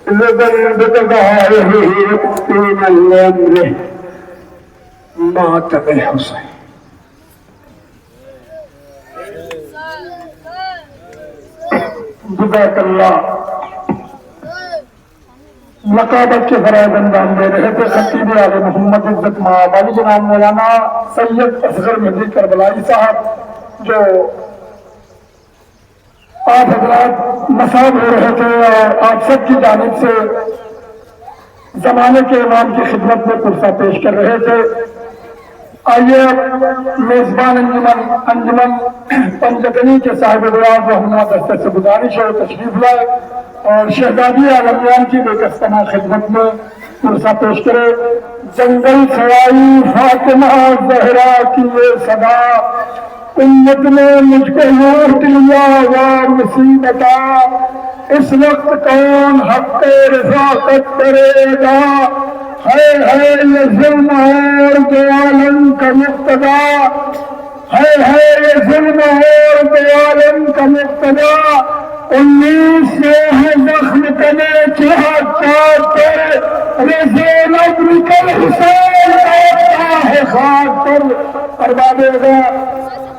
لبن بتبارہ من الامر مات حسین۔ جزاک اللہ لقابت کے فرائض انجام دے رہے تھے خطیب آل محمد عزت مآب علی جناب مولانا سید اصغر مہدی کربلائی صاحب جو آپ حضرات نصاب ہو رہے تھے اور آپ سب کی جانب سے زمانے کے امام کی خدمت میں پرسہ پیش کر رہے تھے. آئیے میزبان انجمن پنجتنی کے صاحب ریاض رحمہ دستہ سے گزارش ہے تشریف لائے اور شہزادی عالمیان کی بےکستانہ خدمت میں پرسہ پیش کرے. جنگل سرائی فاطمہ زہرا کی یہ صدا امت نے مجھ کو لوٹ لیا یا مصیبتا اس وقت کون حق رفاقت کرے گا ہے یہ ظلم اور دو عالم کا مقتدا ہے یہ ظلم اور دو عالم کا مقتدا 19 سے ہے زخم کنے چاہتا ہے زینب نکل حسین ہوتا ہے خاک پر ارباب ہوگا.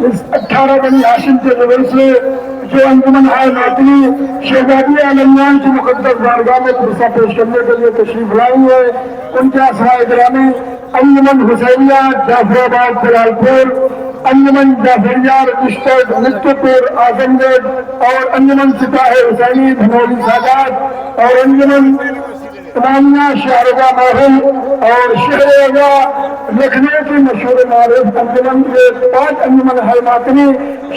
اس 18 بنی ہاشم کے ذریعے سے جو انجمن ہے ماتنی شہزادی عالمیان کی مقدس بارگاہ میں پرسہ پیش کرنے کے لیے تشریف لائے ہوئے ان کے اسماء گرامی انجمن حسینیہ جعفر آباد جلال پور, انجمن جعفریہ رجسٹرڈ ملک پور اعظم گڑھ اور انجمن سپاہ حسینی دھنولی سادات اور انجمن امامیہ شہرگاہ ماحول اور شہرگاہ لکھنؤ کی مشہور معروف انجمن کے 5 انجمن ہے ماتنی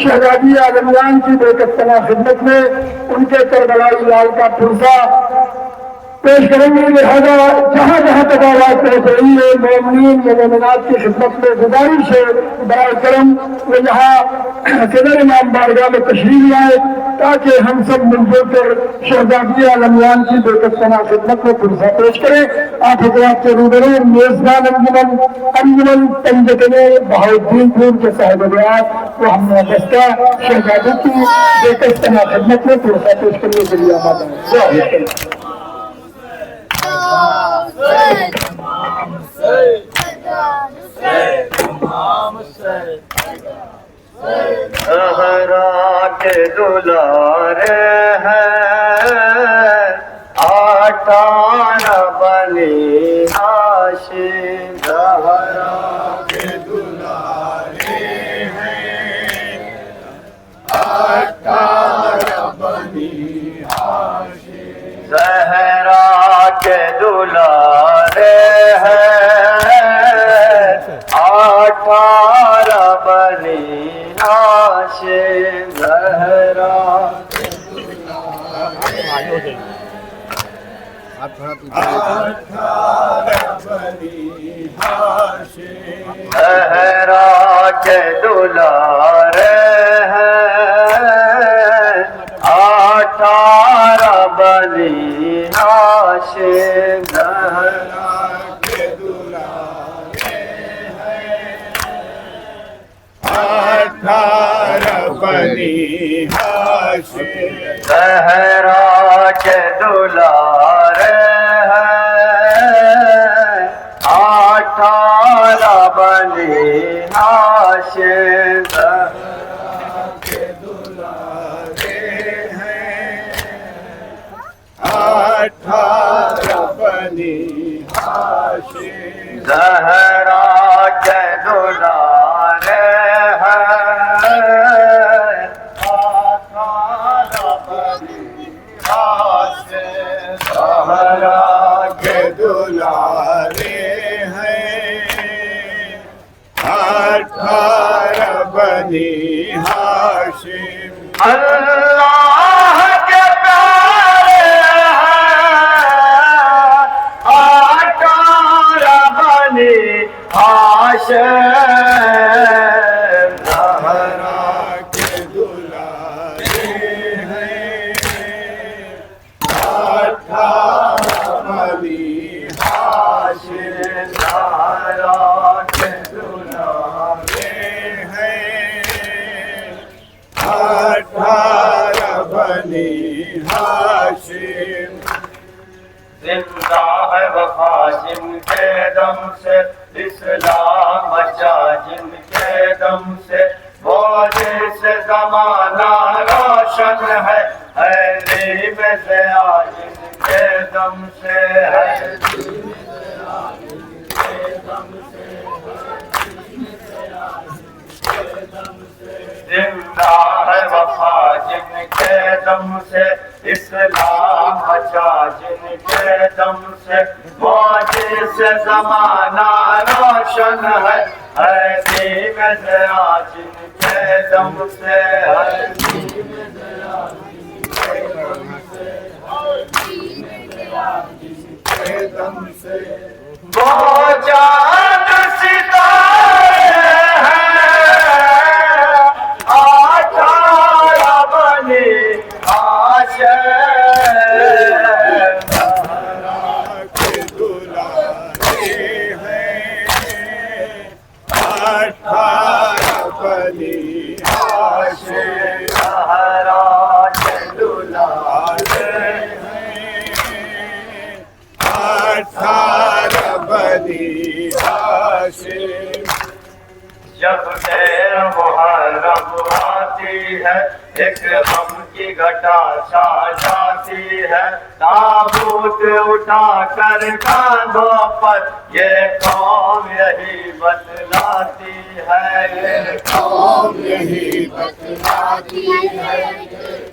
شہزادی عالمیان کی بےکستانہ خدمت میں ان کے کربلائی لال کا پرسہ پیش کریں گے. لہذا جہاں جہاں تباہات پہنچ رہی ہے مومنین و مومنات کی خدمت میں گزارش ہے برائے کرم وہ یہاں صدر امام بارگاہ میں تشریف لائے تاکہ ہم سب مل جل کر شہزادی عالمیان کی بےکستانہ خدمت میں پرسہ پیش کریں. آپ حضرات کے روبرو میزبان انجمن پنجتنے بہاؤالدین پور کے صاحب ریاض وہ ہم وابستہ شہزادی کی بےکستانہ خدمت میں پرسہ پیش کرنے کے لیے آمادہ ہیں. زہرا کے دلارے ہیں 18 بنی ہاشم زہرا کے دلارے ہیں 18 بنی ہاشم زہرا کے دلارے ہیں 18 بنی ہاشم زہرا کے دلارے 18 بنی ہاشم زہرا کے دلارے ہیں 18 بنی ہاشم زہرا کے دلارے ہیں 18 بنی ہاشم زہرا کے دلارے ہیں 18 بنی ہاشم زہرا کے دلارے ہیں 18 بنی ہاشم زہرا کے دلارے ہیں 18 بنی ہاشم زہرا کے دلارے ہیں 18 بنی ہاشم اللہ کے پیارے ہیں 18 بنی ہاشم زہرا کے دلارے ہیں 18 بنی ہاشم زہرا کے دلارے ہیں 18 بنی ہاشم زندہ ہے وفا جن کے دم سے اسلام بچا جن کے دم سے وہ جس زمانہ روشن ہے علی میں سے آج ان کے دم سے ہے زندہ ہے وفا جن کے دم سے اسلام بچا جن کے دم سے موجے سے زمانہ روشن ہے دین سے آج جن کے دم سے وہ چاند ستارے جب دیر محرم آتی ہے ایک غم کی گھٹا چھا جاتی ہے تابوت اٹھا کر کاندھوں پر یہ قوم یہی بتلاتی ہے یہ قوم یہی بتلاتی ہے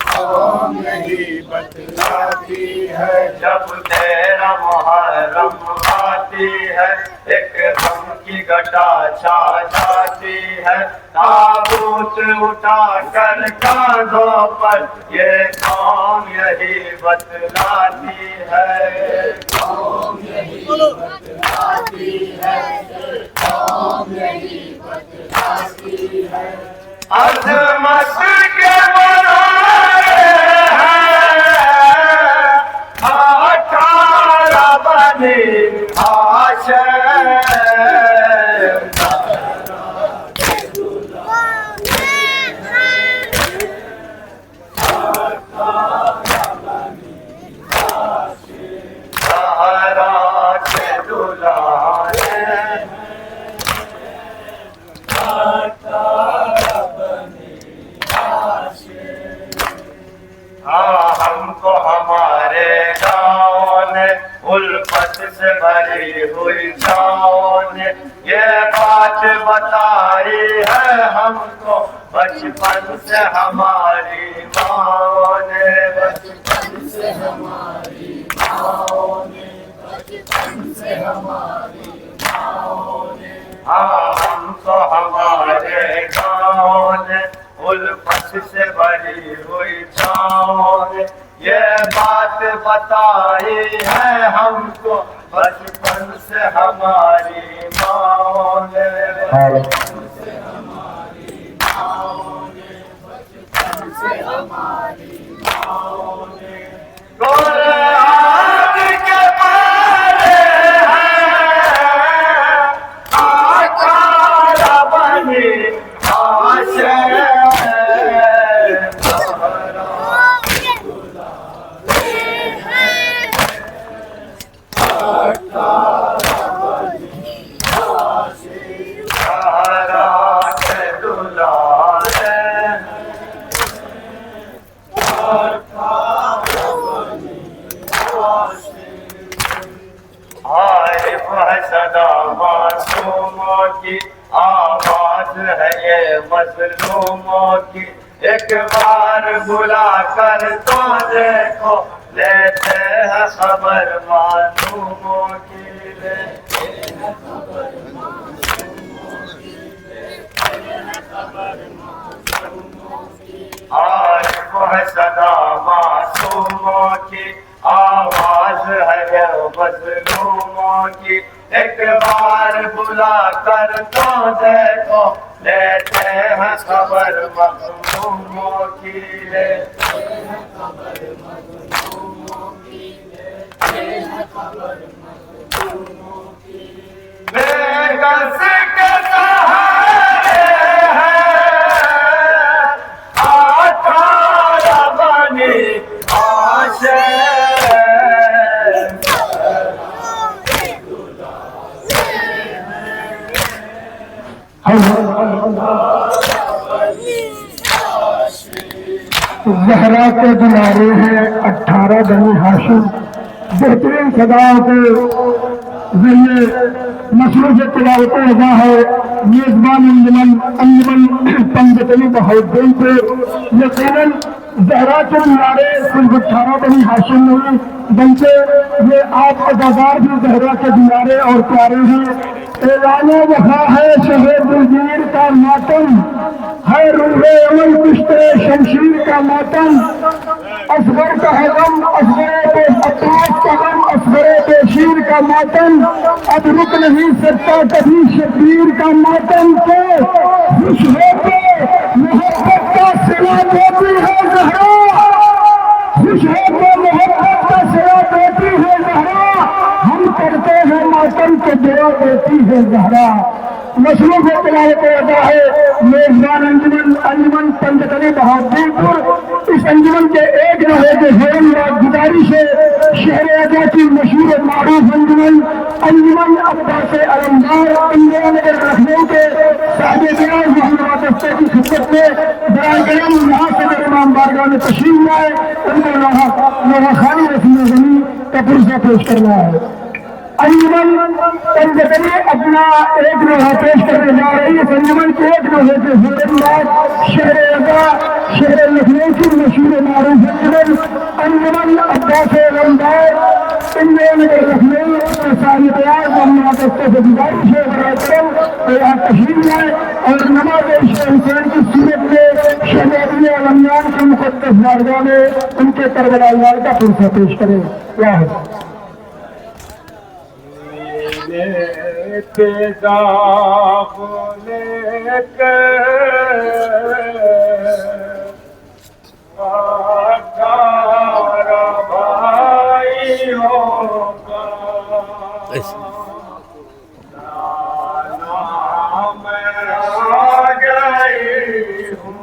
قوم یہی بتلاتی ہے جب دیر محرم آتی ہے ایک غم کی گھٹا چھا جاتی ہے تابوت اٹھا کر کاندھوں پر یہ قوم یہی بتلاتی ہے قوم یہی بتلاتی ہے قوم یہی بتلاتی ہے عظمت کے منارے ہیں 18 بنی ہاشم ہم کو ہمارے گاؤں نے الفت سے بھری ہوئی چھاؤں نے یہ بات بتائی ہے ہم کو بچپن سے ہماری ماں نے بچپن سے ہماری ماں نے بچپن سے ہماری ماں نے ہم کو ہمارے گاؤں نے الفت سے بھری ہوئی چھاؤں نے یہ بات بتائی ہے ہم کو بچپن سے ہماری ماں نے بچپن سے ہماری ماں نے بچپن سے ہماری ماں نے قرآن کے پارے ہیں 18 بنی ہاشم صدا معصوموں کی آواز ہے یہ مظلوموں کی ایک بار بلا کر تو دیکھو لیتے ہیں خبر معصوموں کی لیتے ہیں خبر معصوموں کی عارف ہے صدا معصوموں کی آواز ہے یہ مظلوموں کی ایک بار بلا کر تو دیکھو لیتے ہیں خبر مظلوموں کی لیتے ہیں خبر مظلوموں کی لیتے ہیں خبر مظلوموں کی بے کس کے سہارے ہیں 18 بنی ہاشم زہرا کے دلارے ہیں 18 بنی ہاشم، بہترین صداؤں کے ذریعے مصروف تلاوت ادا ہے میزبان انجمن پنڈت علی بہاؤدین پور۔ یقیناً زہرا کے دلارے صرف 18 بنی ہاشم نہیں بلکہ یہ آپ عزادار بھی زہرا کے دلارے اور پیارے ہیں۔ اعلان وفا ہے شہر دلگیر کا ماتم، ہے روح عمل کشتے شمشیر کا ماتم، اصغر کا ہے غم اصغر بے عباس کا غم اصغر بے شیر کا ماتم، اب رک نہیں سکتا کبھی شبیر کا ماتم کو، خوش ہو کے محبت کا سلا دیتی ہے زہرا، خوش ہو کے محبت کا سلا دیتی ہے زہرا، ہم کرتے ہیں ماتم کو دعا دیتی ہے زہرا۔ مصروف تلاوت ادا ہے میزبان انجمن پنڈت علی بہاؤدین پور۔ اس انجمن کے ایک رہے کے حرم و گزارش ہے شہر ادا کی مشہور معروف انجمن عباس علمدار انڈیا نگر لکھنؤ کے صاحب بیاض محمد دفتر کی خدمت میں برائے کرم یہاں سے امام بارگاہ میں تشریف لائے، ان کو لوہا خانی رسم زمین کا پرزہ پیش کرنا ہے۔ انجمن پنڈت علی اپنا ایک لوہا پیش کرنے جا رہی ہے۔ اس انجمن کے ایک لوہے کے حرم بعد شہر ادا شہر لکھنؤ کی مشہور معروف انجمن عباس علمدار انڈیا نگر لکھنؤ کے ساری بیاض محمد دفتر سے گزارش ہے برائے کرم یہاں تشریف لائے اور نماز عشاء حسین کی صورت میں شہزادی علمیان کی مقدس بارگاہ میں ان کے کربلا یار کا پرسہ پیش کریں۔ کیا ہے تیزاب لے کر اٹھارہ بھائیوں کا نام آ گئی ہوں،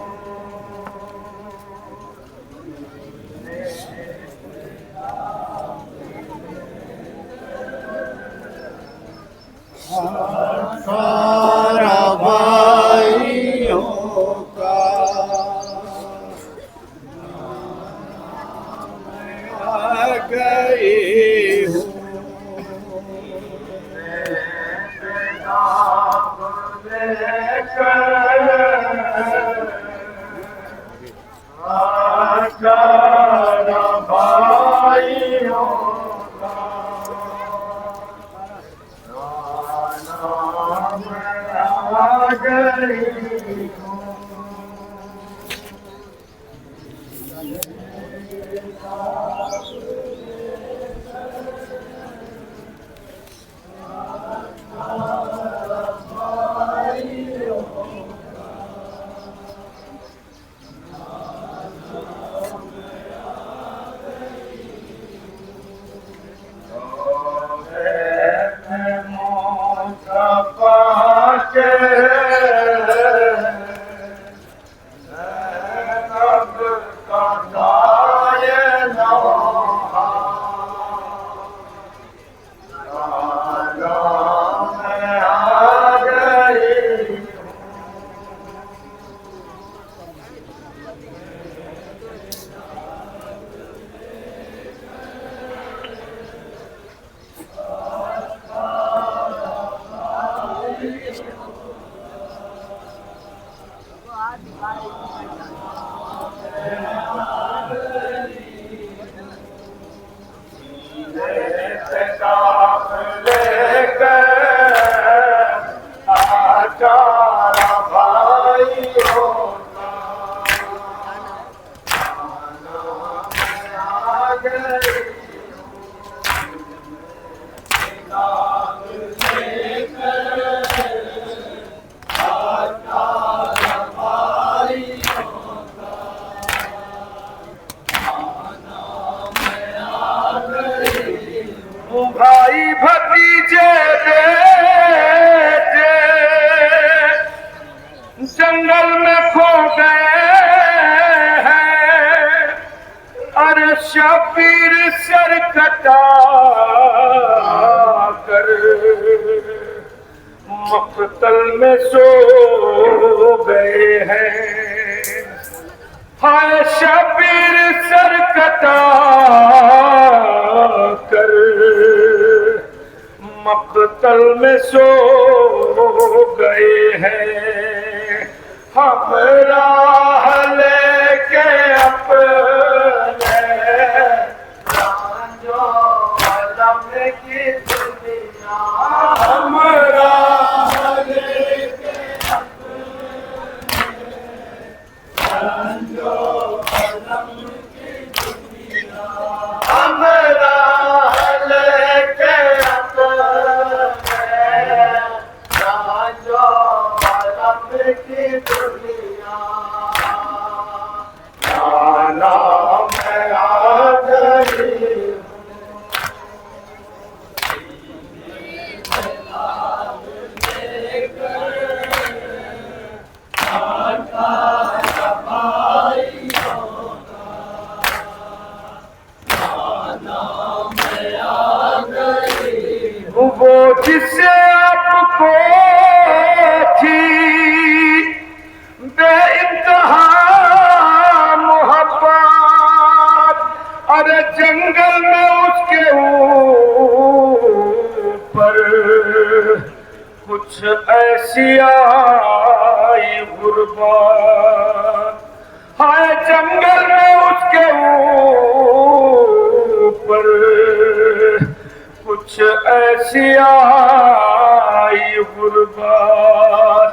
سارا بھائیوں کا آ گئی ہوں، لے کر اٹھارہ بھائیوں کا نام آ گئی ہوں۔ بھائی بھتیجے بیٹے جنگل میں کھو گئے ہیں، ارے شبیر سر کٹا کر مقتل میں سو گئے ہیں، ہائے شبیر سر کٹا کر مقتل میں سو گئے ہیں، ہم راہ لے کے اپنے رانجو عالم کی دنیا، ہم راہ لے کے ہم راہ لے کے اپنے رانجو عالم کی دنیا، آنا میں آ گئی وہ جس سے آپ کو تھی بے انتہا محبت، ارے جنگل میں اس کے اوپر کچھ ایسی آئی غربت، ہائے جنگل میں اس کے اوپر کچھ ایسی آئی غربت،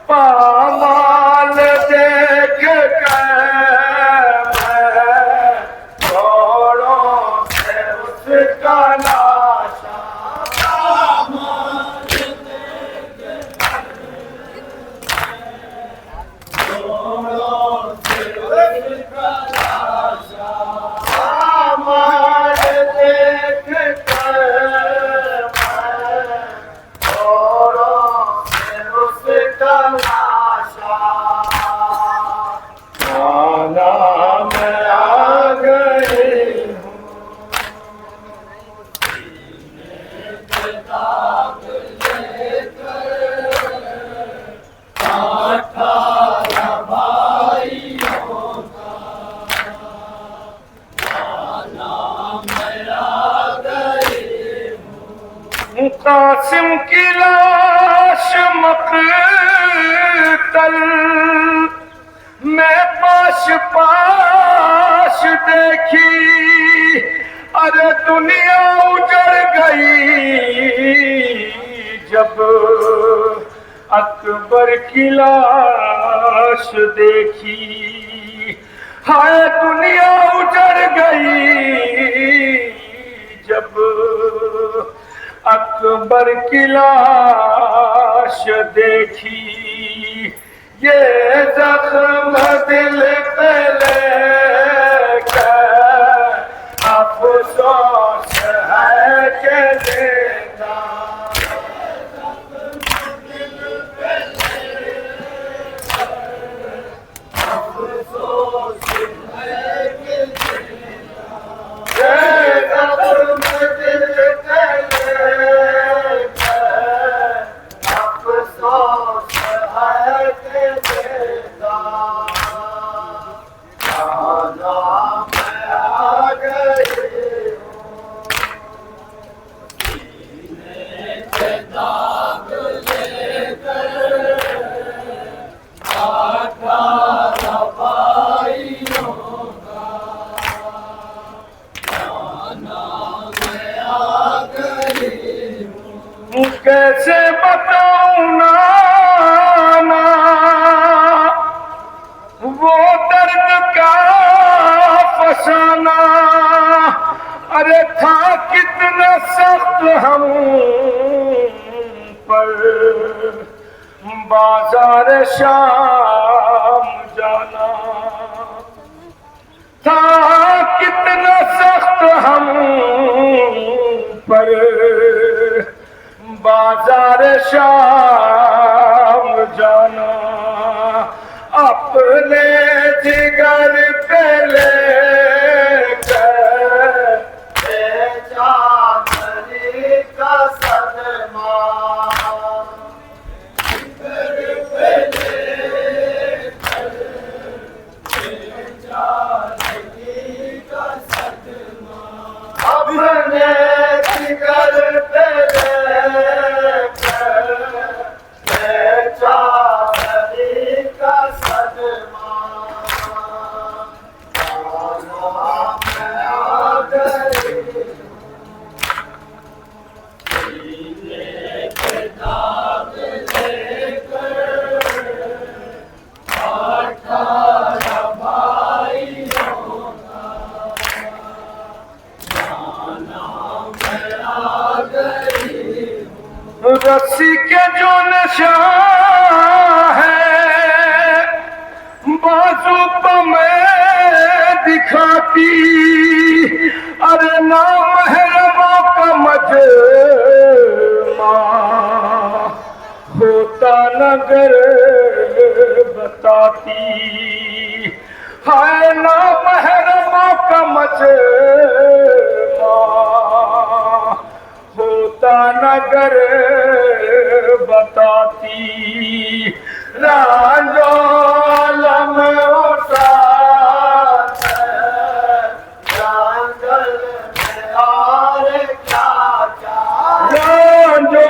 پامال دیکھ کے میں چھوڑوں سے اس کا لاشا، ہمارے دیکھ کر میں چھوڑوں سے اس کا لاشا، آنا میں آ گئی قاسم کی لاش مقتل میں پاش پاش دیکھی، ارے دنیا اجڑ گئی جب اکبر کی لاش دیکھی، ہائے دنیا اجڑ گئی جب اکبر کی لاش دیکھی، یہ زخم دل پہ لے کر افسوس ہے کہ دیتا، کیسے بتاؤں نانا وہ درد کا فسانہ، ارے تھا کتنا سخت ہم پر بازار شام جانا، تھا کتنا سخت ہم پر بازار شام جانا، اپنے جگر پہ لے کر بے چادری کا صدمہ، رسی کے جو نشہ ہے بازو پہ میں دکھاتی، ارے نامحرموں کا مجمع ہوتا نگر بتاتی، ہائے نامحرموں کا مجمع ہوتا نگر بتاتی، رانجو لم اٹھا جنگل میں اور کیا کیا، رانجو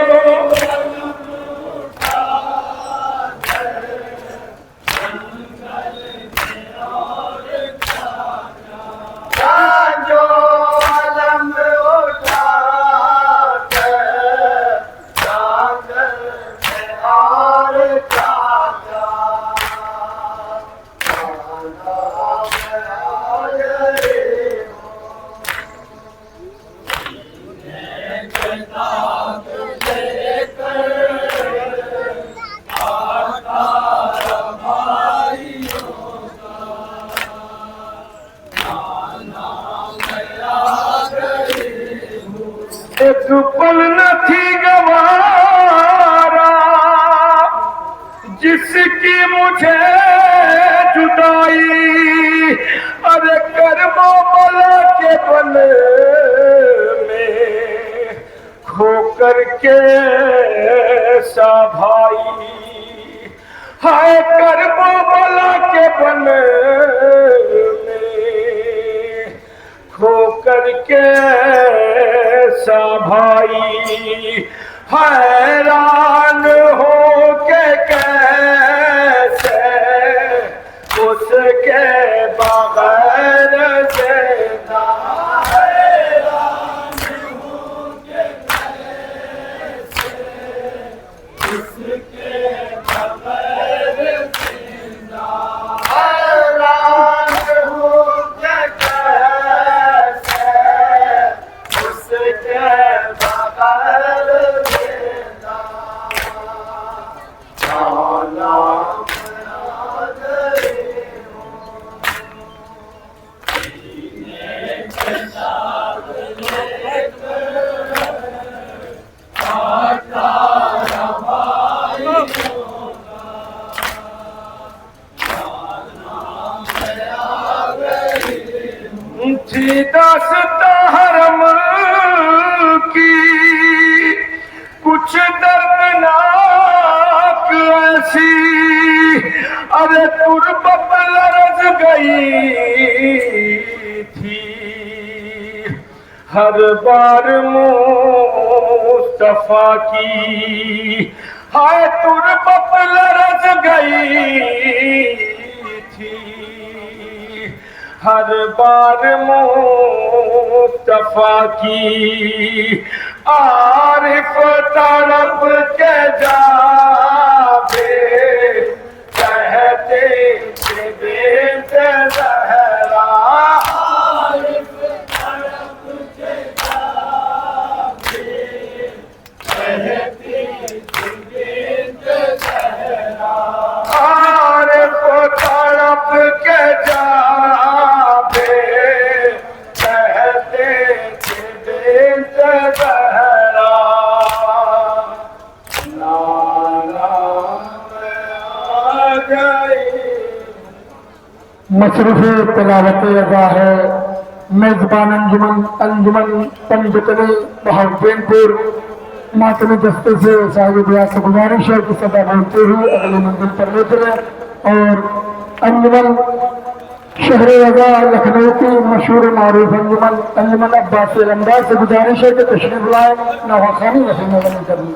ایک پل نہ تھی گوارا جس کی مجھے جدائی، ارے کرب و بلا کے بن میں کھو کر کے سا بھائی، ہائے کرب و بلا کے بن میں کھو کر کے سا بھائی، حیران ہو کے کیسے اس کے بغیر زندہ، حیران ہو کے کیسے اس کے بغیر زندہ، حیران ہو کے تھی داستہ حرم کی کچھ دردناک ایسی، ارے تربت لرز گئی تھی ہر بار مصطفیٰ کی، ہائے تربت لرز گئی تھی ہر بار مصطفیٰ کی، عارف طرف کے جاوے کہتے کہ بیت زہرا، عارف طرف کے جاوے کہتے کہ بیت زہرا، عارف طرف کے جاوے کہتے کہ بیت زہرا، نالا میں آ گئی۔ مصروف تلاوت ادا ہے میزبان انجمن پنجتنی بہاولپور پور، ماتمی دستے سے صاحب بیاس سے گزارش ہے کہ صدا بولتے ہوئے اگلی منزل پر لے چلے، اور انجمن شہر رضا لکھنؤ کی مشہور معروف انجمن عباس علمدار سے گزارش ہے کہ تشریف لائیں، نواخانی رسم بنی کریں۔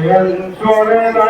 ينصرنا